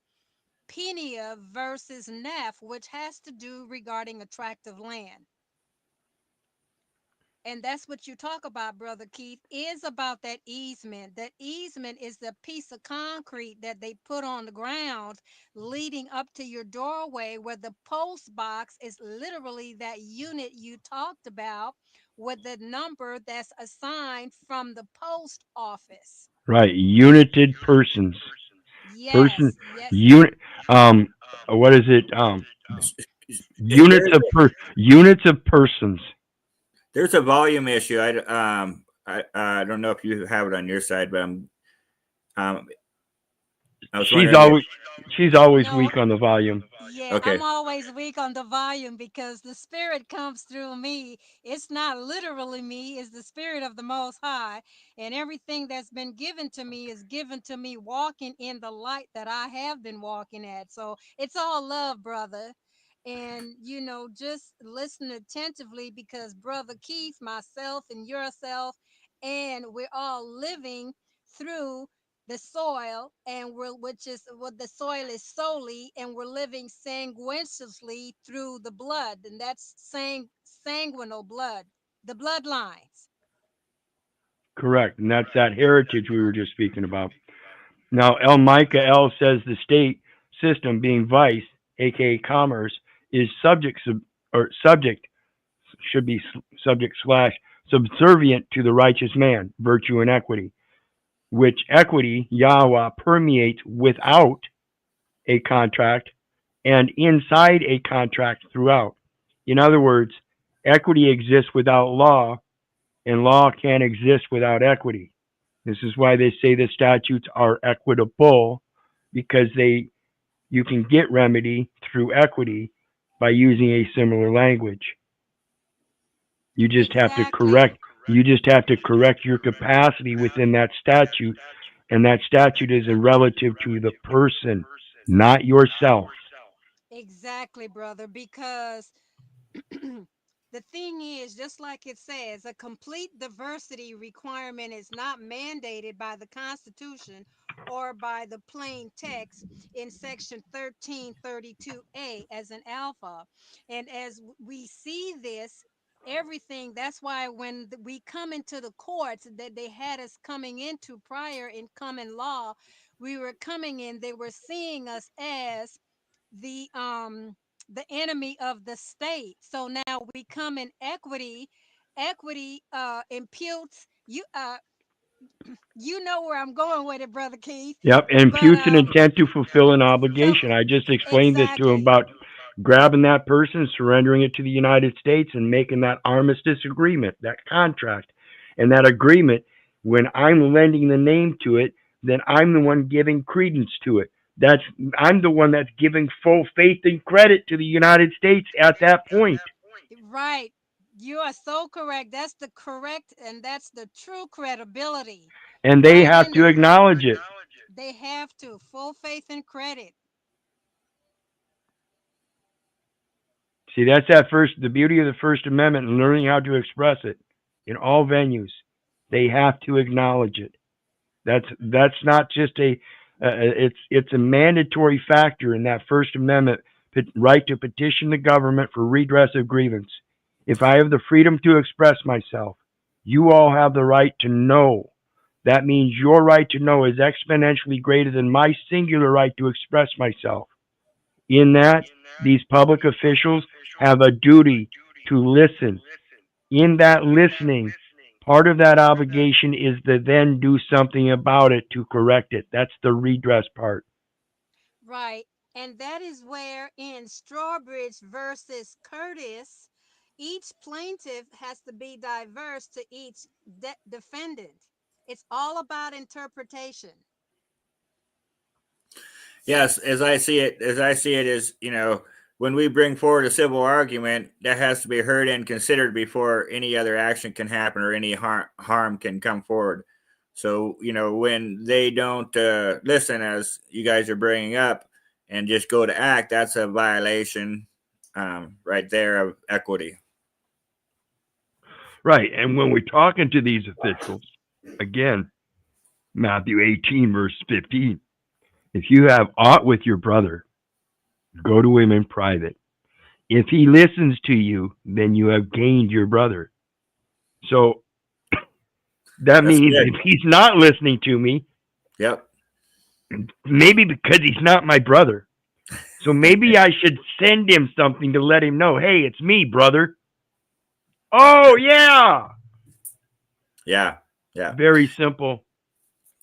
Pena versus Neff, which has to do regarding a tract of land. And that's what you talk about, Brother Keith, is about that easement. That easement is the piece of concrete that they put on the ground leading up to your doorway, where the post box is literally that unit you talked about with the number that's assigned from the post office. Right. United persons. Person Yes, yes. unit what is it? Units of persons. There's a volume issue. I don't know if you have it on your side, but um I was She's wondering if always she's always No, weak on the volume. yeah, I'm okay. always weak on the volume because the spirit comes through me. It's not literally me, it's the spirit of the Most High. And everything that's been given to me is given to me walking in the light that I have been walking at. So it's all love, brother. And, just listen attentively, because Brother Keith, myself, and yourself, and we're all living through the soil, and we're which is what the soil is solely, and we're living sanguinely through the blood, and that's sanguinal blood, the bloodlines. Correct. And that's that heritage we were just speaking about. Now El Micah L says the state system being vice, aka commerce, is subject should be subject slash subservient to the righteous man, virtue and equity, which equity, Yahweh, permeates without a contract and inside a contract throughout. In other words, equity exists without law, and law can't exist without equity. This is why they say the statutes are equitable, because you can get remedy through equity by using a similar language. You just have to Exactly. correct your capacity within that statute, and that statute is a relative to the person, not yourself. Exactly, brother, because the thing is, just like it says, a complete diversity requirement is not mandated by the Constitution or by the plain text in Section 1332A as an alpha. And as we see this, everything, that's why when we come into the courts that they had us coming into prior in common law, we were coming in, they were seeing us as the enemy of the state. So now we come in equity. Equity imputes you. You know where I'm going with it, Brother Keith. Yep, and But imputes an intent to fulfill an so obligation. I just explained this to him exactly, about grabbing that person, surrendering it to the United States, and making that armistice agreement, that contract, and that agreement. When I'm lending the name to it, then I'm the one giving credence to it. That's I'm the one that's giving full faith and credit to the United States at that point, right. You are so correct. That's the correct, and that's the true credibility. and they Right have in to the, acknowledge it. they have to full faith and credit. See, that's the beauty of the First Amendment and learning how to express it in all venues. They have to acknowledge it. That's not just it's a mandatory factor in that First Amendment right to petition the government for redress of grievance. If I have the freedom to express myself, you all have the right to know. That means your right to know is exponentially greater than my singular right to express myself. In that, these public officials have a duty to listen. In that listening, part of that obligation is to then do something about it to correct it. That's the redress part. Right. And that is where in Strawbridge versus Curtis, each plaintiff has to be diverse to each defendant. It's all about interpretation. Yes, as I see it is, when we bring forward a civil argument, that has to be heard and considered before any other action can happen or any harm can come forward. So, when they don't listen, as you guys are bringing up, and just go to act, that's a violation right there of equity. Right. And when we're talking to these officials, again, Matthew 18, verse 15, if you have aught with your brother, go to him in private. If he listens to you, then you have gained your brother. So that means if he's not listening to me, yep, maybe because he's not my brother. So maybe I should send him something to let him know, hey, it's me, brother. Oh, yeah. Yeah. Very simple.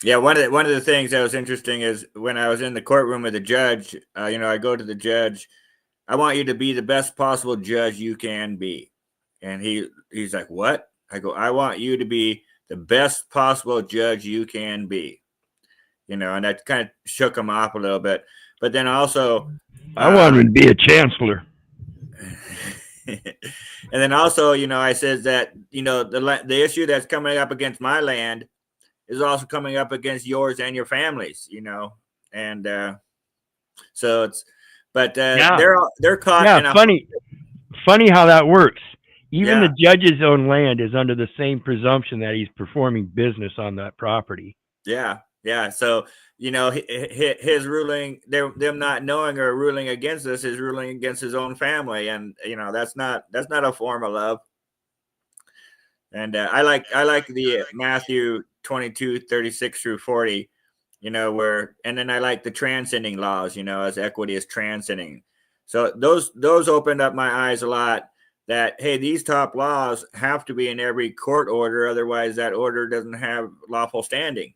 Yeah, one of the things that was interesting is when I was in the courtroom with the judge, I go to the judge, I want you to be the best possible judge you can be. And he's like, what? I go, I want you to be the best possible judge you can be. And that kind of shook him off a little bit. But then also, I want him to be a chancellor. And then also, I said that, the issue that's coming up against my land is also coming up against yours and your families, and so it's, but they're caught. Yeah, funny how that works. Even the judge's own land is under the same presumption that he's performing business on that property. Yeah. So his ruling, them not knowing or ruling against us, is ruling against his own family, and that's not a form of love. And I like the Matthew 22:36-40, and then I like the transcending laws, as equity is transcending. So those opened up my eyes a lot, that, hey, these top laws have to be in every court order. Otherwise that order doesn't have lawful standing.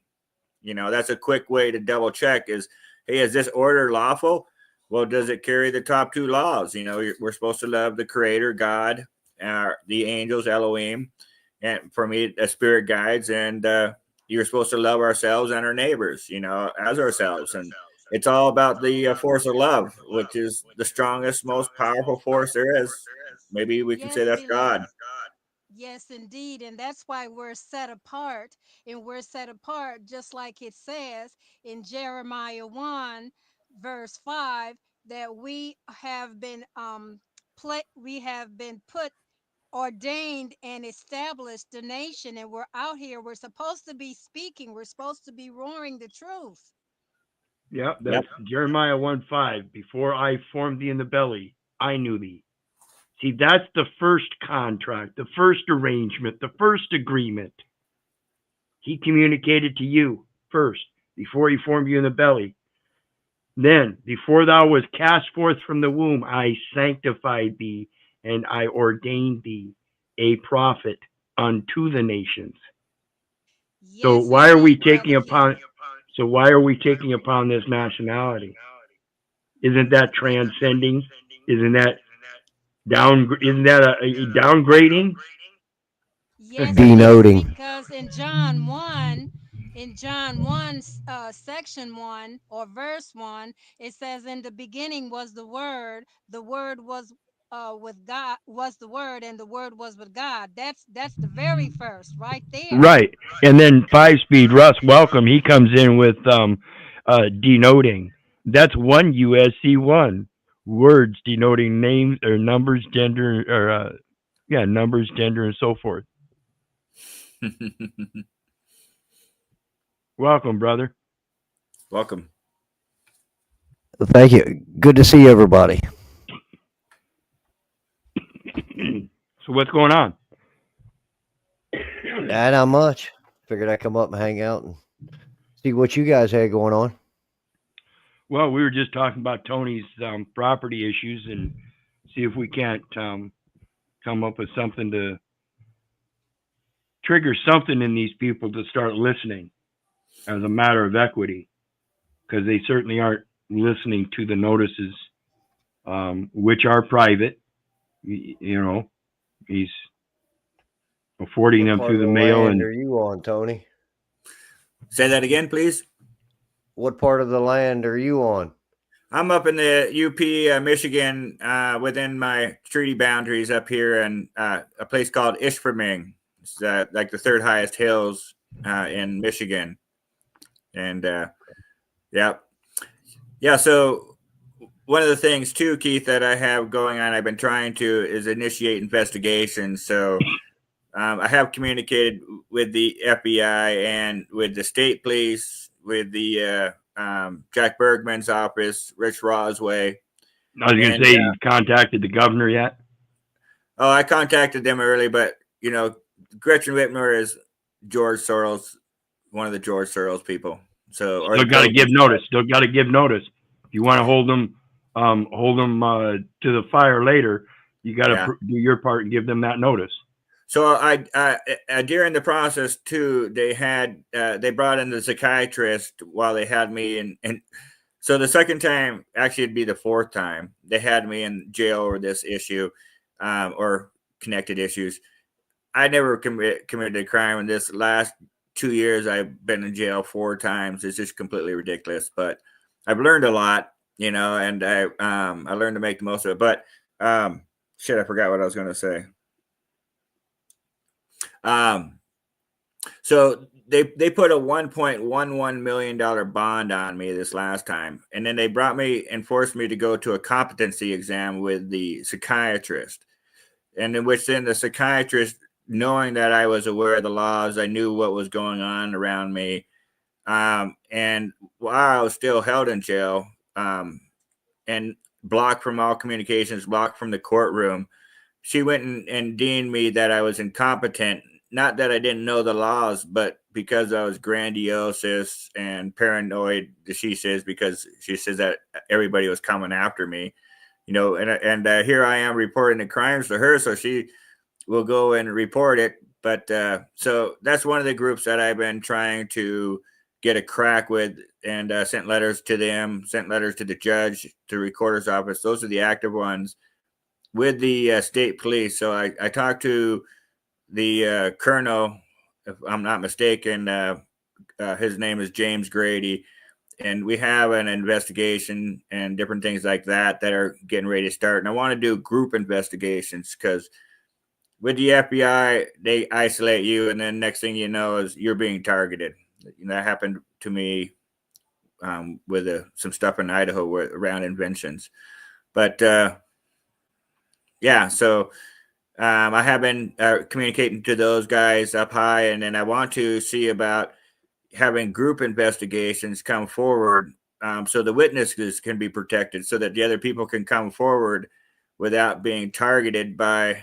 That's a quick way to double check is, hey, is this order lawful? Well, does it carry the top two laws? We're supposed to love the creator, God, the angels, Elohim, and for me, spirit guides, and you're supposed to love ourselves and our neighbors, as ourselves. And it's all about the force of love, which is the strongest, most powerful force there is. Maybe we can say that's God. Yes, indeed. And that's why we're set apart. And we're set apart, just like it says in Jeremiah 1, verse 5, that we have been put, ordained, and established the nation, and we're out here. We're supposed to be speaking. We're supposed to be roaring the truth. Yep, that's Jeremiah 1:5. Before I formed thee in the belly, I knew thee. See, that's the first contract, the first arrangement, the first agreement. He communicated to you first, before he formed you in the belly. Then, before thou was cast forth from the womb, I sanctified thee, and I ordained thee a prophet unto the nations. Yes, So why are we taking upon this nationality? Isn't that transcending? Isn't that a downgrading? Yes, denoting. because in John 1, section 1 or verse 1, it says, in the beginning was the Word was with God, was the Word, and the Word was with God. That's the very first right there. Right. And then 5-speed Russ, welcome, he comes in with denoting. That's 1 U.S.C. 1. words denoting names or numbers, gender, or numbers, gender, and so forth. Welcome, brother. Welcome. Thank you. Good to see everybody. So what's going on? Not much. Figured I'd come up and hang out and see what you guys had going on. Well, we were just talking about Tony's property issues and see if we can't come up with something to trigger something in these people to start listening as a matter of equity, because they certainly aren't listening to the notices, which are private. You know, he's affording them What part through of the the mail. land And are you on, Tony? Say that again, please. What part of the land are you on? I'm up in the UP, Michigan, within my treaty boundaries up here, in a place called Ishpeming. It's like the third highest hills in Michigan, and yeah. So one of the things too, Keith, that I have going on, I've been trying to is initiate investigations. So I have communicated with the FBI and with the state police, with the Jack Bergman's office, Rich Rosway. I was going to say, you contacted the governor yet? Oh, I contacted them early, but Gretchen Whitmer is George Soros, one of the George Soros people. So they've got to give notice. They've got to give notice. If you want to hold them to the fire later, you got to do your part and give them that notice. So I during the process too, they brought in the psychiatrist while they had me and so the second time, actually it'd be the fourth time, they had me in jail over this issue or connected issues. I never committed a crime in this last 2 years. I've been in jail 4 times. It's just completely ridiculous, but I've learned a lot, and I learned to make the most of it. But shit, I forgot what I was going to say. So they put a $1.11 million bond on me this last time, and then they brought me and forced me to go to a competency exam with the psychiatrist, and in which then the psychiatrist, knowing that I was aware of the laws, I knew what was going on around me, and while I was still held in jail, and blocked from all communications, blocked from the courtroom, she went and deemed me that I was incompetent. Not that I didn't know the laws, but because I was grandiose and paranoid, she says, because she says that everybody was coming after me, and here I am reporting the crimes to her, so she will go and report it. But so that's one of the groups that I've been trying to get a crack with, and sent letters to them, sent letters to the judge, to the recorder's office. Those are the active ones with the state police. So I talked to the colonel, if I'm not mistaken, his name is James Grady, and we have an investigation and different things like that are getting ready to start. And I want to do group investigations, because with the FBI, they isolate you, and then next thing you know is you're being targeted. That happened to me with some stuff in Idaho around inventions. But yeah, so I have been communicating to those guys up high, and then I want to see about having group investigations come forward, so the witnesses can be protected, so that the other people can come forward without being targeted by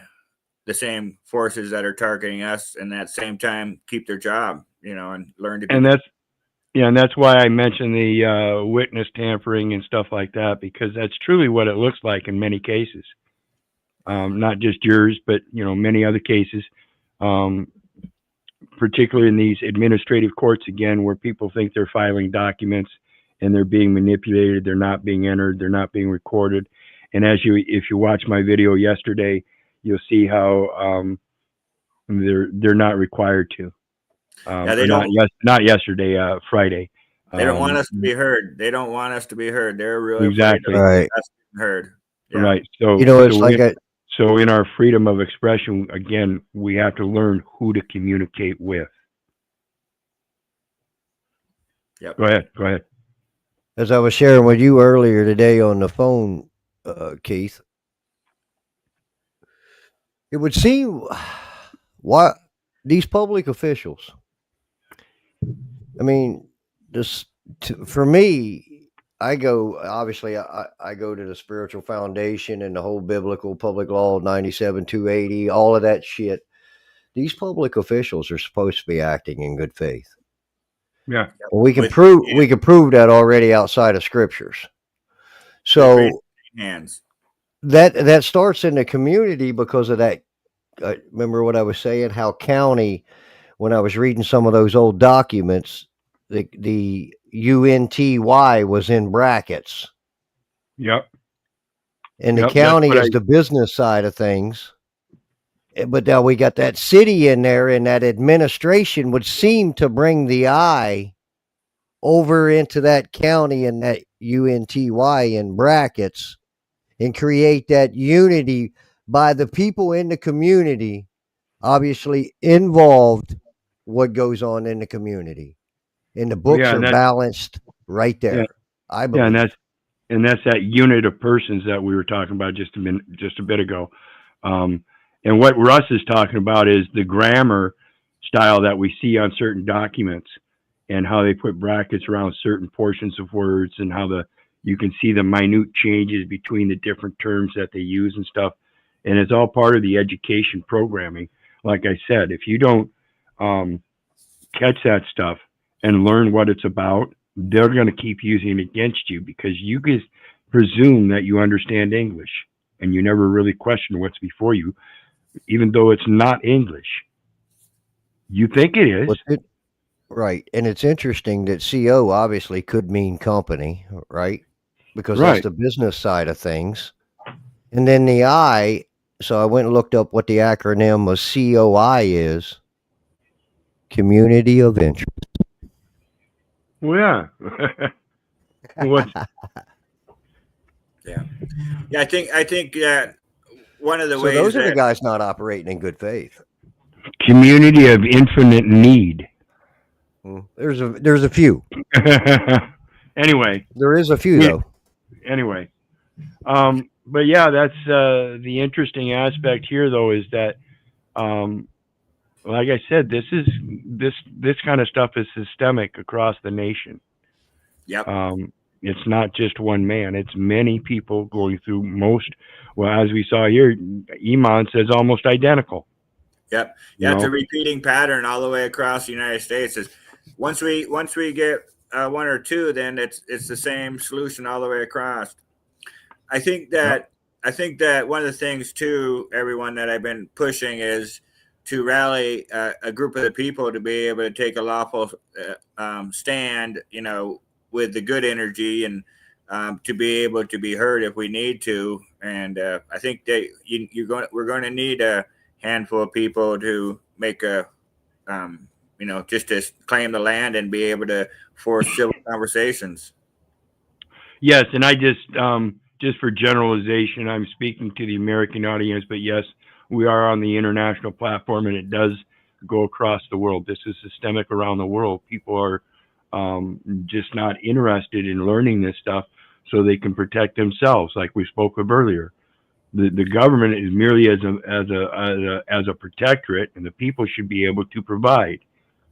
the same forces that are targeting us, and at the same time keep their job, and learn to be. And that's why I mentioned the witness tampering and stuff like that, because that's truly what it looks like in many cases. Not just yours, but many other cases, particularly in these administrative courts, again, where people think they're filing documents and they're being manipulated, they're not being entered, they're not being recorded. And if you watch my video yesterday, you'll see how they're not required to. They don't. Not yesterday, Friday. They don't want us to be heard. They don't want us to be heard. They're really exactly right. Heard. Yeah. Right. So it's so in our freedom of expression, again, we have to learn who to communicate with. Yep. Go ahead. As I was sharing with you earlier today on the phone, Keith, it would seem why these public officials. I mean, just for me, I go obviously. I go to the spiritual foundation and the whole biblical public law 97-280, all of that shit. These public officials are supposed to be acting in good faith. Yeah. Well, we can With prove that already outside of scriptures. with So hands. that starts in the community because of that. Remember what I was saying? How county, when I was reading some of those old documents, the U.N.T.Y was in brackets, Yep. and the Yep. That's county what is the business side of things. But now we got that city in there, and that administration would seem to bring the I over into that county and that U.N.T.Y in brackets and create that unity by the people in the community, obviously involved what goes on in the community. And the books yeah, are and that's balanced right yeah, there, I yeah, believe. and that's that unit of persons that we were talking about just a bit ago. And what Russ is talking about is the grammar style that we see on certain documents, and how they put brackets around certain portions of words, and how you can see the minute changes between the different terms that they use and stuff. And it's all part of the education programming. Like I said, if you don't catch that stuff and learn what it's about, they're going to keep using it against you, because you just presume that you understand English and you never really question what's before you, even though it's not English. You think it is. Right. And it's interesting that CO obviously could mean company, right? Because that's Right. the business side of things. And then the I, so I went and looked up what the acronym of COI is, community of interest. Well, yeah. What's Yeah. Yeah. I think that one of the So ways those are the that guys not operating in good faith. community of infinite need? There's a few. Anyway, There is a few yeah, though. anyway, but yeah, that's the interesting aspect here, though, is that, like I said, this kind of stuff is systemic across the nation. yep. It's not just one man; it's many people going through most. Well, as we saw here, Iman says almost identical. Yep. You Yeah, it's a know? repeating pattern all the way across the United States. Is once we get one or two, then it's the same solution all the way across. I think Yep. that one of the things too, everyone, that I've been pushing is to rally a group of the people to be able to take a lawful stand, with the good energy, and to be able to be heard if we need to. And I think that we're going to need a handful of people to make just to claim the land and be able to force civil conversations. Yes, and I just for generalization, I'm speaking to the American audience, but yes, we are on the international platform, and it does go across the world. This is systemic around the world. People are just not interested in learning this stuff so they can protect themselves, like we spoke of earlier. The government is merely as a protectorate, and the people should be able to provide.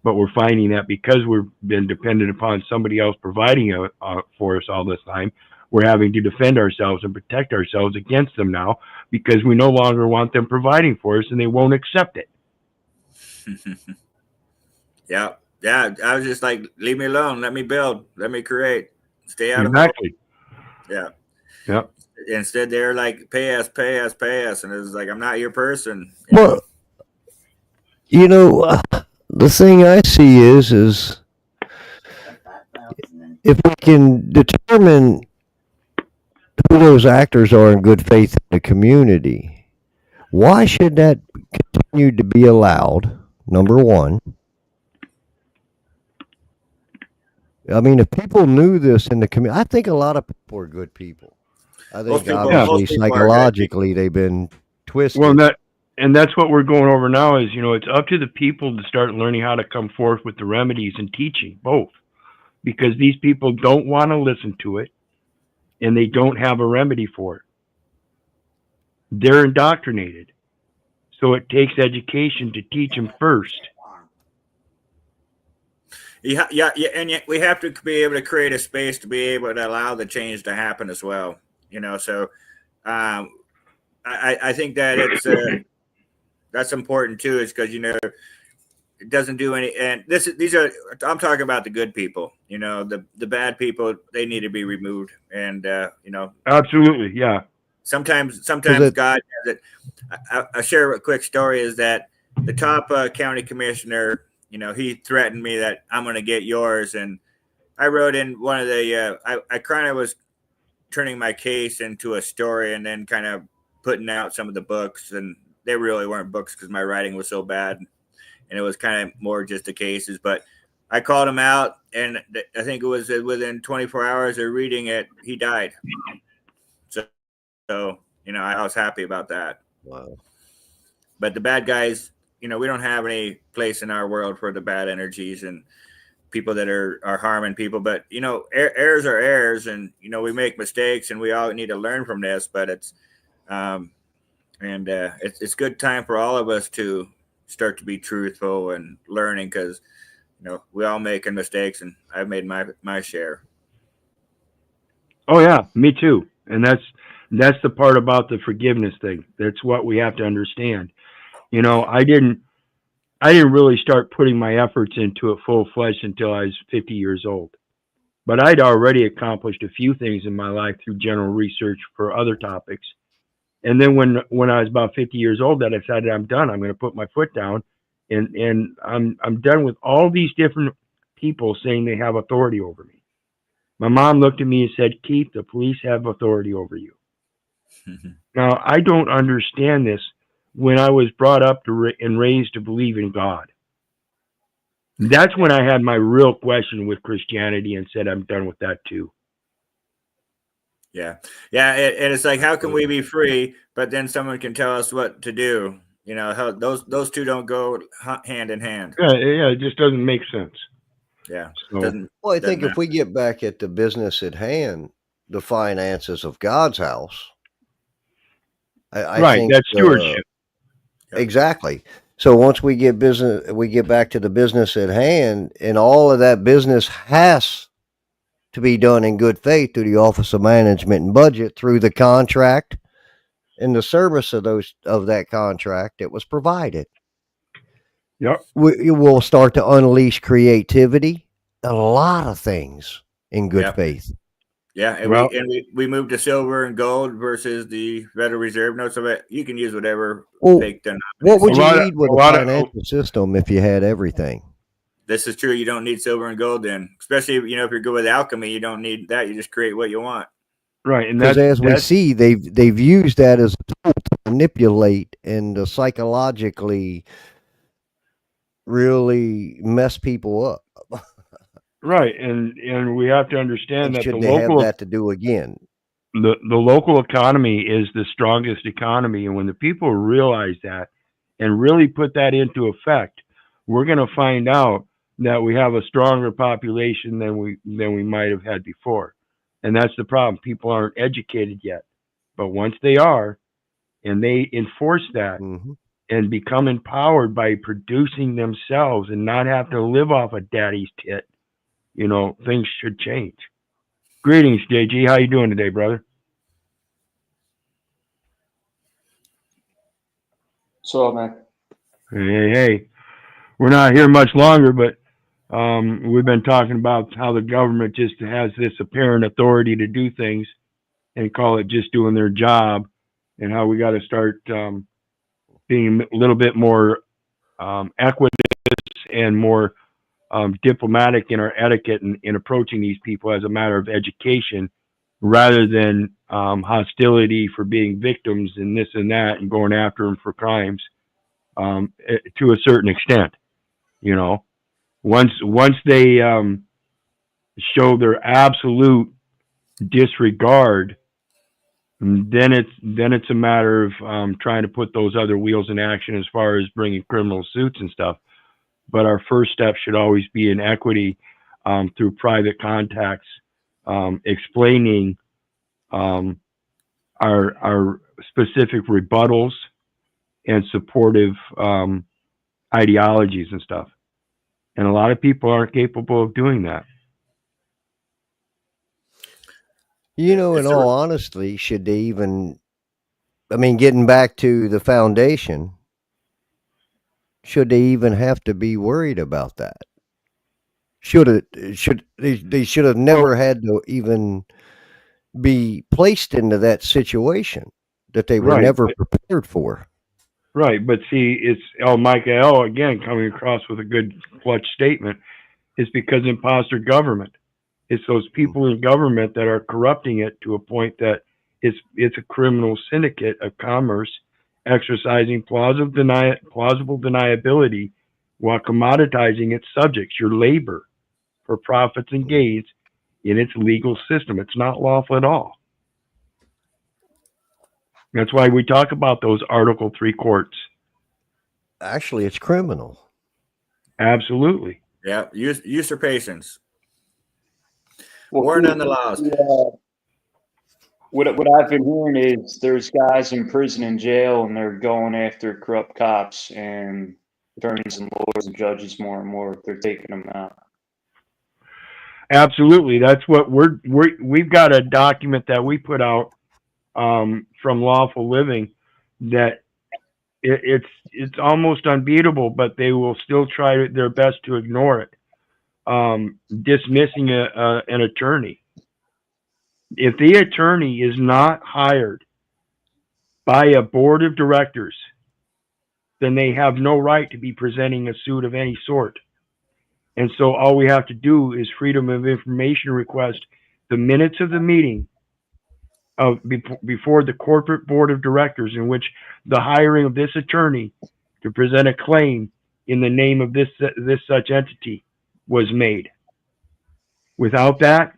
But we're finding that because we've been dependent upon somebody else providing for us all this time, we're having to defend ourselves and protect ourselves against them now, because we no longer want them providing for us, and they won't accept it. Yeah. I was just like, leave me alone. Let me build. Let me create. Stay out Exactly. of my. Yeah. Yep. Instead, they're like, pay us, pay us, pay us. And it's like, I'm not your person. Well, the thing I see is if we can determine who those actors are in good faith in the community, why should that continue to be allowed? Number one. I mean, if people knew this in the community, I think a lot of people are good people. I think Most people obviously are good people. psychologically they've been twisted. Well, that's what we're going over now is, it's up to the people to start learning how to come forth with the remedies and teaching both, because these people don't want to listen to it, and they don't have a remedy for it. they're indoctrinated. So it takes education to teach them first. Yeah, and yet we have to be able to create a space to be able to allow the change to happen as well. So I think that that's important too, is because it doesn't do any. And I'm talking about the good people. The bad people, they need to be removed. And Absolutely, yeah. Sometimes it- God has it. I'll share a quick story. Is that the top county commissioner? He threatened me that I'm going to get yours, and I wrote in one of the. I kind of was turning my case into a story, and then kind of putting out some of the books, and they really weren't books because my writing was so bad, and it was kind of more just the cases. But I called him out, and I think it was within 24 hours of reading it, he died. So I was happy about that. Wow. But the bad guys, we don't have any place in our world for the bad energies and people that are harming people. But errors are errors, and we make mistakes, and we all need to learn from this. But it's it's good time for all of us to start to be truthful and learning, because we all making mistakes, and I've made my share. Oh yeah, me too. And that's the part about the forgiveness thing. That's what we have to understand. I didn't really start putting my efforts into it full fledged until I was 50 years old. But I'd already accomplished a few things in my life through general research for other topics. And then when I was about 50 years old, I decided I'm done. I'm going to put my foot down, and I'm done with all these different people saying they have authority over me. My mom looked at me and said, "Keith, the police have authority over you." Now, I don't understand this when I was brought up and raised to believe in God. That's when I had my real question with Christianity and said, I'm done with that too. Yeah. And it's like, how can we be free, but then someone can tell us what to do? How those two don't go hand in hand. Yeah, it just doesn't make sense. Yeah. So, well, I think if we get back at the business at hand, the finances of God's house, I think that's stewardship. Exactly. So once we get back to the business at hand, and all of that business has to be done in good faith through the Office of Management and Budget, through the contract and the service of that contract that was provided. Yep. We will start to unleash creativity, a lot of things in good faith. Yeah, and we moved to silver and gold versus the Federal Reserve notes. So that you can use whatever fake denomination. What would you need with a financial system if you had everything? This is true. You don't need silver and gold then, especially if you're good with alchemy. You don't need that. You just create what you want. Right, and because as we see, they've used that as a tool to manipulate and psychologically really mess people up. Right, and we have to understand that should the they local have that to do again? The local economy is the strongest economy, and when the people realize that and really put that into effect, we're going to find out that we have a stronger population than we might have had before. And that's the problem. People aren't educated yet. But once they are, and they enforce that and become empowered by producing themselves and not have to live off of daddy's tit, things should change. Greetings, JG. How you doing today, brother? So, man. Hey. We're not here much longer, but we've been talking about how the government just has this apparent authority to do things and call it just doing their job, and how we got to start being a little bit more equitous and more diplomatic in our etiquette in approaching these people as a matter of education, rather than hostility for being victims and this and that and going after them for crimes to a certain extent. Once they show their absolute disregard, then it's a matter of trying to put those other wheels in action as far as bringing criminal suits and stuff. But our first step should always be in equity through private contacts, explaining are specific rebuttals and supportive ideologies and stuff. And a lot of people aren't capable of doing that. You know, in It's a- all honesty, should they even, I mean, getting back to the foundation, should they even have to be worried about that? They should have never had to even be placed into that situation that they were Right. never prepared for. Right, but see, it's Micah L. again coming across with a good clutch statement. It's because imposter government. It's those people in government that are corrupting it to a point that it's a criminal syndicate of commerce exercising plausible deniability while commoditizing its subjects, your labor, for profits and gains in its legal system. It's not lawful at all. That's why we talk about those Article 3 courts. Actually, it's criminal. Absolutely. Yeah, usurpations. Well, Warren on the laws. what I've been hearing is there's guys in prison and jail, and they're going after corrupt cops and attorneys and lawyers and judges more and more. They're taking them out. Absolutely. That's what we've got a document that we put out from Lawful Living that it's almost unbeatable, but they will still try their best to ignore it. Dismissing an attorney. If the attorney is not hired by a board of directors, then they have no right to be presenting a suit of any sort. And so all we have to do is freedom of information request the minutes of the meeting before the corporate board of directors in which the hiring of this attorney to present a claim in the name of this such entity was made. Without that,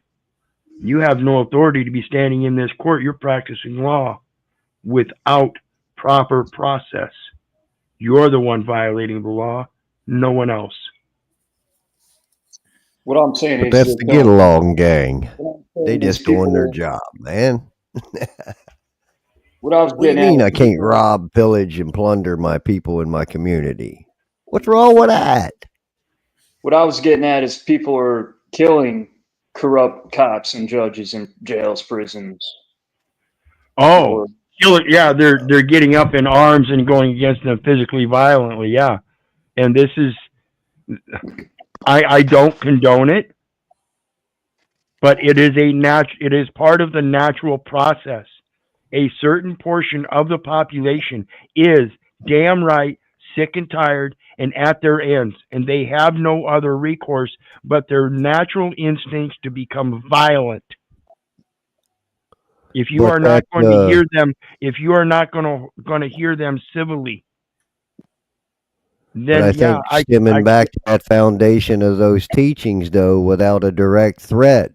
you have no authority to be standing in this court. You're practicing law without proper process. You're the one violating the law, no one else. What I'm saying But is, that's the get along gang. They just doing their people- job, man. What I was What do you getting mean at I is can't people- rob, pillage, and plunder my people in my community? What's wrong with that? What I was getting at is people are killing corrupt cops and judges in jails, prisons. Oh, yeah, they're getting up in arms and going against them physically, violently. Yeah, and this is, I don't condone it, but it is part of the natural process. A certain portion of the population is damn right sick and tired and at their ends, and they have no other recourse but their natural instincts to become violent. If you But are not that, going to hear them, if you are not going to hear them civilly, But then I think stemming back to that foundation of those teachings, though, without a direct threat,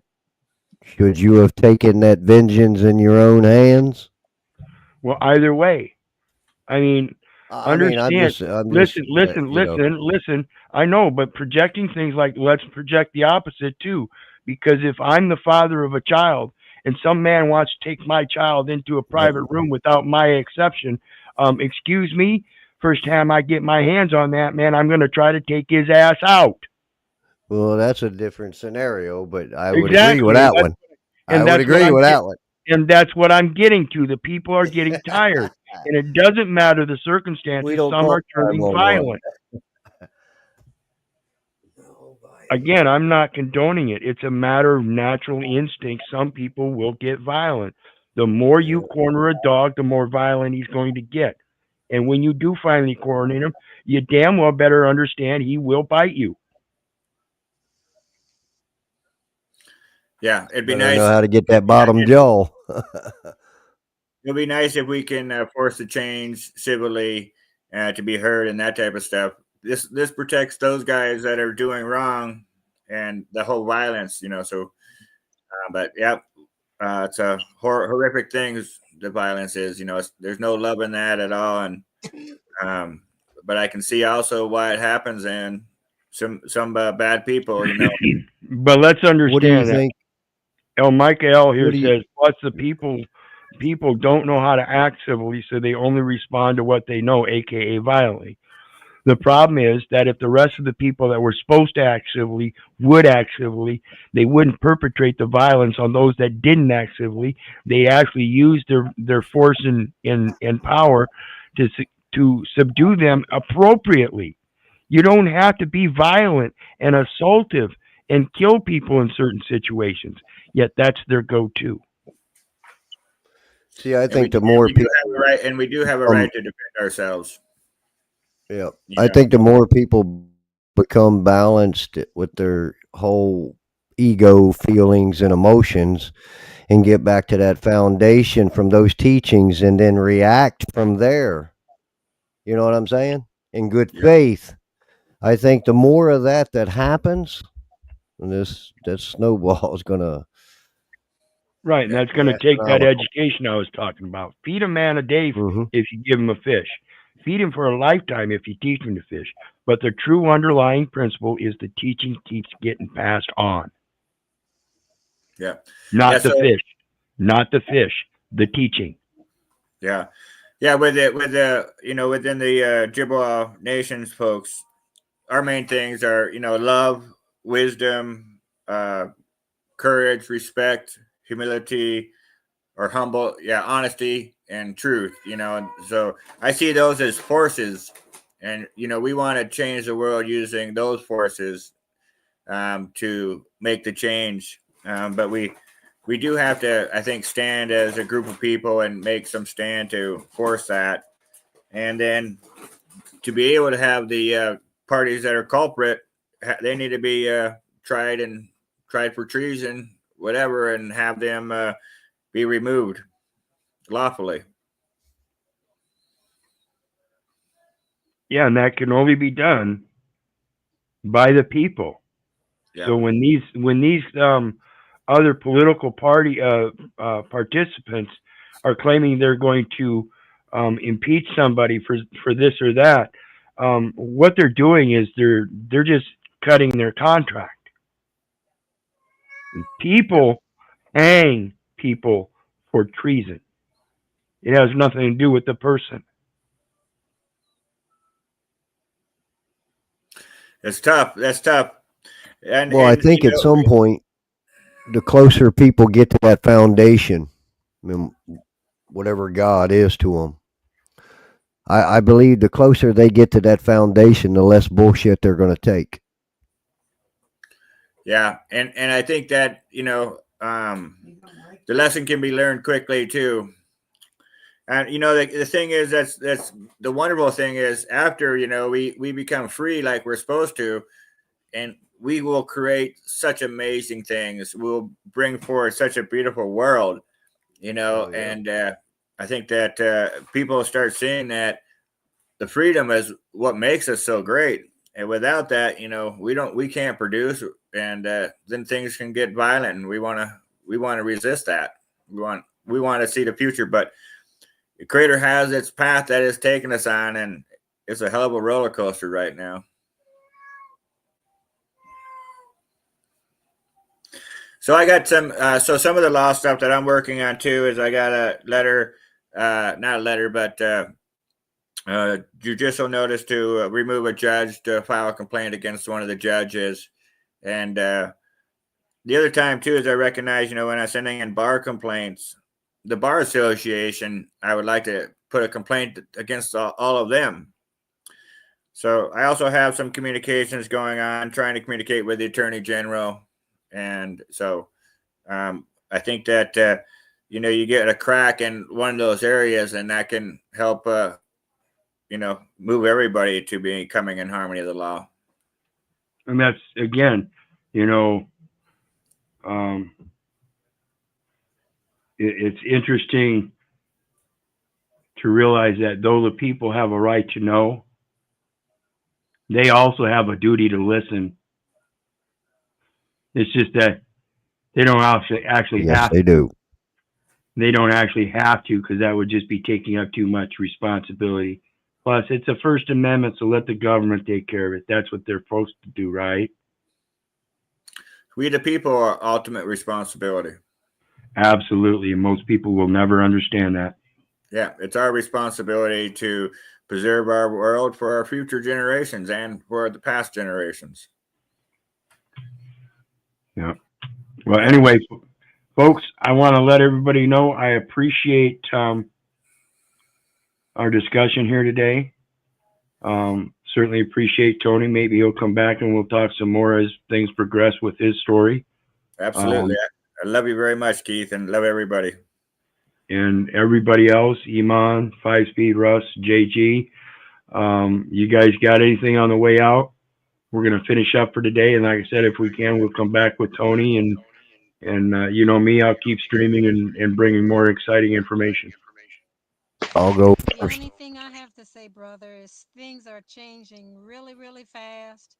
should you have taken that vengeance in your own hands? well, either way, I mean, I mean, I'm understand. just, Listen. I know, but projecting things like let's project the opposite too, because if I'm the father of a child and some man wants to take my child into a private room without my exception, excuse me, first time I get my hands on that man, I'm going to try to take his ass out. Well, that's a different scenario, but I would Exactly. agree with that one. I would agree with that one. And that's what I'm getting to. The people are getting tired. And it doesn't matter the circumstances. We don't Some call are turning 911. violent. Again, I'm not condoning it. It's a matter of natural instinct. Some people will get violent. The more you corner a dog, the more violent he's going to get. And when you do finally corner him, you damn well better understand he will bite you. Yeah, it'd be Better nice. know how to get that bottom jaw. It'd be nice if we can force the change civilly to be heard and that type of stuff. This protects those guys that are doing wrong and the whole violence, So, but yeah, it's a horrific thing. The violence is, there's no love in that at all, and but I can see also why it happens and some bad people, But let's understand What do you that. think? Micah L. here What do you- says, plus the people people don't know how to act civilly, so they only respond to what they know, aka violently. The problem is that if the rest of the people that were supposed to act civilly would act civilly, they wouldn't perpetrate the violence on those that didn't act civilly. They actually used their force and power to subdue them appropriately. You don't have to be violent and assaultive and kill people in certain situations. Yet that's their go-to. See, I And we think do, the more we do people, have a right, and we do have a right to defend ourselves. yeah, You I know, think the more people become balanced with their whole ego feelings and emotions and get back to that foundation from those teachings and then react from there. You know what I'm saying? In good yeah, faith. I think the more of that happens, and that snowball is gonna Right, and yeah, that's going be to take that astronomical. education I was talking about. Feed a man a day Hmm. if you give him a fish. Feed him for a lifetime if you teach him to fish. But the true underlying principle is the teaching keeps getting passed on, yeah, yeah. not the So fish, not the fish, the teaching. yeah, yeah. With the within the Chippewa Nations folks, our main things are love, wisdom, uh, courage, respect, humility, or humble, yeah, honesty and truth. So I see those as forces, and we want to change the world using those forces to make the change. But we do have to, I think, stand as a group of people and make some stand to force that, and then to be able to have the parties that are culprit, they need to be tried for treason, whatever, and have them be removed lawfully. Yeah, and that can only be done by the people. Yeah, So when these other political party participants are claiming they're going to impeach somebody for this or that, what they're doing is they're just cutting their contract. yeah, People hang people for treason. It has nothing to do with the person. it's tough. That's tough. And Well, I and think at some point, the closer people get to that foundation, I mean, whatever God is to them, I believe the closer they get to that foundation, the less bullshit they're going to take. yeah, and I think that the lesson can be learned quickly too. And the thing is, that's the wonderful thing is, after we become free like we're supposed to, and we will create such amazing things. We'll bring forth such a beautiful world, Oh yeah. and I think that people start seeing that the freedom is what makes us so great. And without that, we can't produce, and then things can get violent, and we want to resist that. We want to see the future, but the Creator has its path that it's taken us on, and it's a hell of a roller coaster right now. So I got some of the law stuff that I'm working on too is I got a letter, not a letter, but judicial notice to remove a judge to file a complaint against one of the judges. And the other time too is I recognize, when I'm sending in bar complaints, the Bar Association, I would like to put a complaint against all of them. So I also have some communications going on, trying to communicate with the Attorney General. And so I think that, you get a crack in one of those areas, and that can help, move everybody to becoming in harmony of the law. And that's again, you know, um, it's interesting to realize that though the people have a right to know, they also have a duty to listen. It's just that they don't actually Yes, have they to. do. They don't actually have to, because that would just be taking up too much responsibility. Plus, it's a First Amendment, so let the government take care of it. That's what they're supposed to do, right? We, the people, are ultimate responsibility. Absolutely. And most people will never understand that. Yeah, it's our responsibility to preserve our world for our future generations and for the past generations. Yeah. Well, anyway, folks, I want to let everybody know I appreciate our discussion here today. Certainly appreciate Tony. Maybe he'll come back and we'll talk some more as things progress with his story. Absolutely. I love you very much, Keith, and love everybody. And everybody else, Iman, 5-Speed, Russ, JG. You guys got anything on the way out? We're going to finish up for today. And like I said, if we can, we'll come back with Tony. And you know me, I'll keep streaming and bringing more exciting information. I'll go The first. only thing I have to say, brother, is things are changing really, really fast.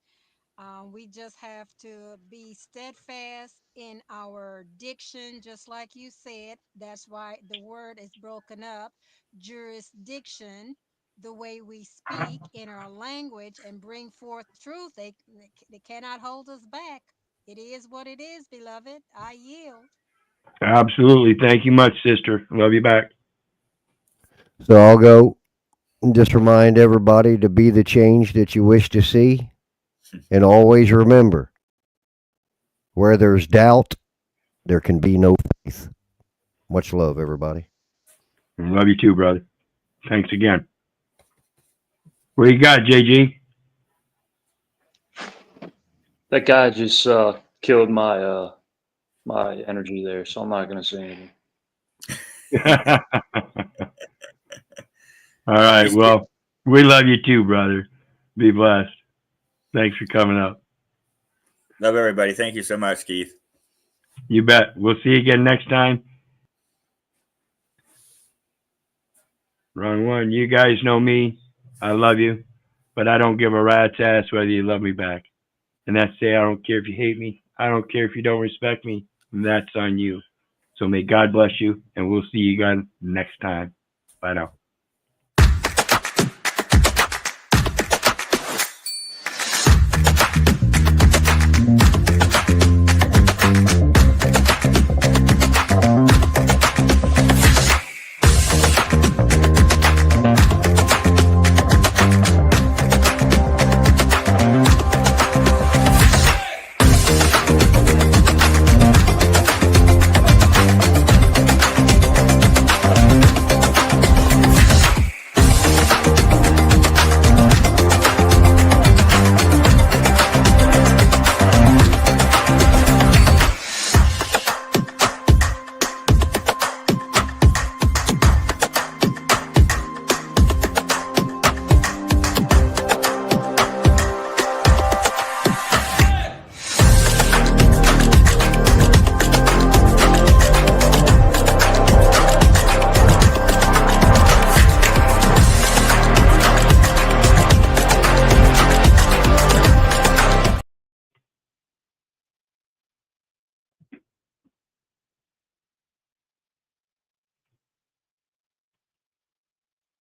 We just have to be steadfast in our diction, just like you said. That's why the word is broken up. Jurisdiction, the way we speak in our language and bring forth truth, they cannot hold us back. It is what it is, beloved. I yield. Absolutely. Thank you much, sister. Love you back. So I'll go and just remind everybody to be the change that you wish to see. And always remember, where there's doubt, there can be no faith. Much love, everybody. Love you too, brother. Thanks again. What you got, JG? That guy just killed my my energy there, so I'm not gonna say anything. All right. Well, we love you too, brother. Be blessed. Thanks for coming up. Love everybody. Thank you so much, Keith. You bet. We'll see you again next time. Wrong one. You guys know me. I love you, but I don't give a rat's ass whether you love me back. And that's say I don't care if you hate me. I don't care if you don't respect me. That's on you. So may God bless you, and we'll see you again next time. Bye now.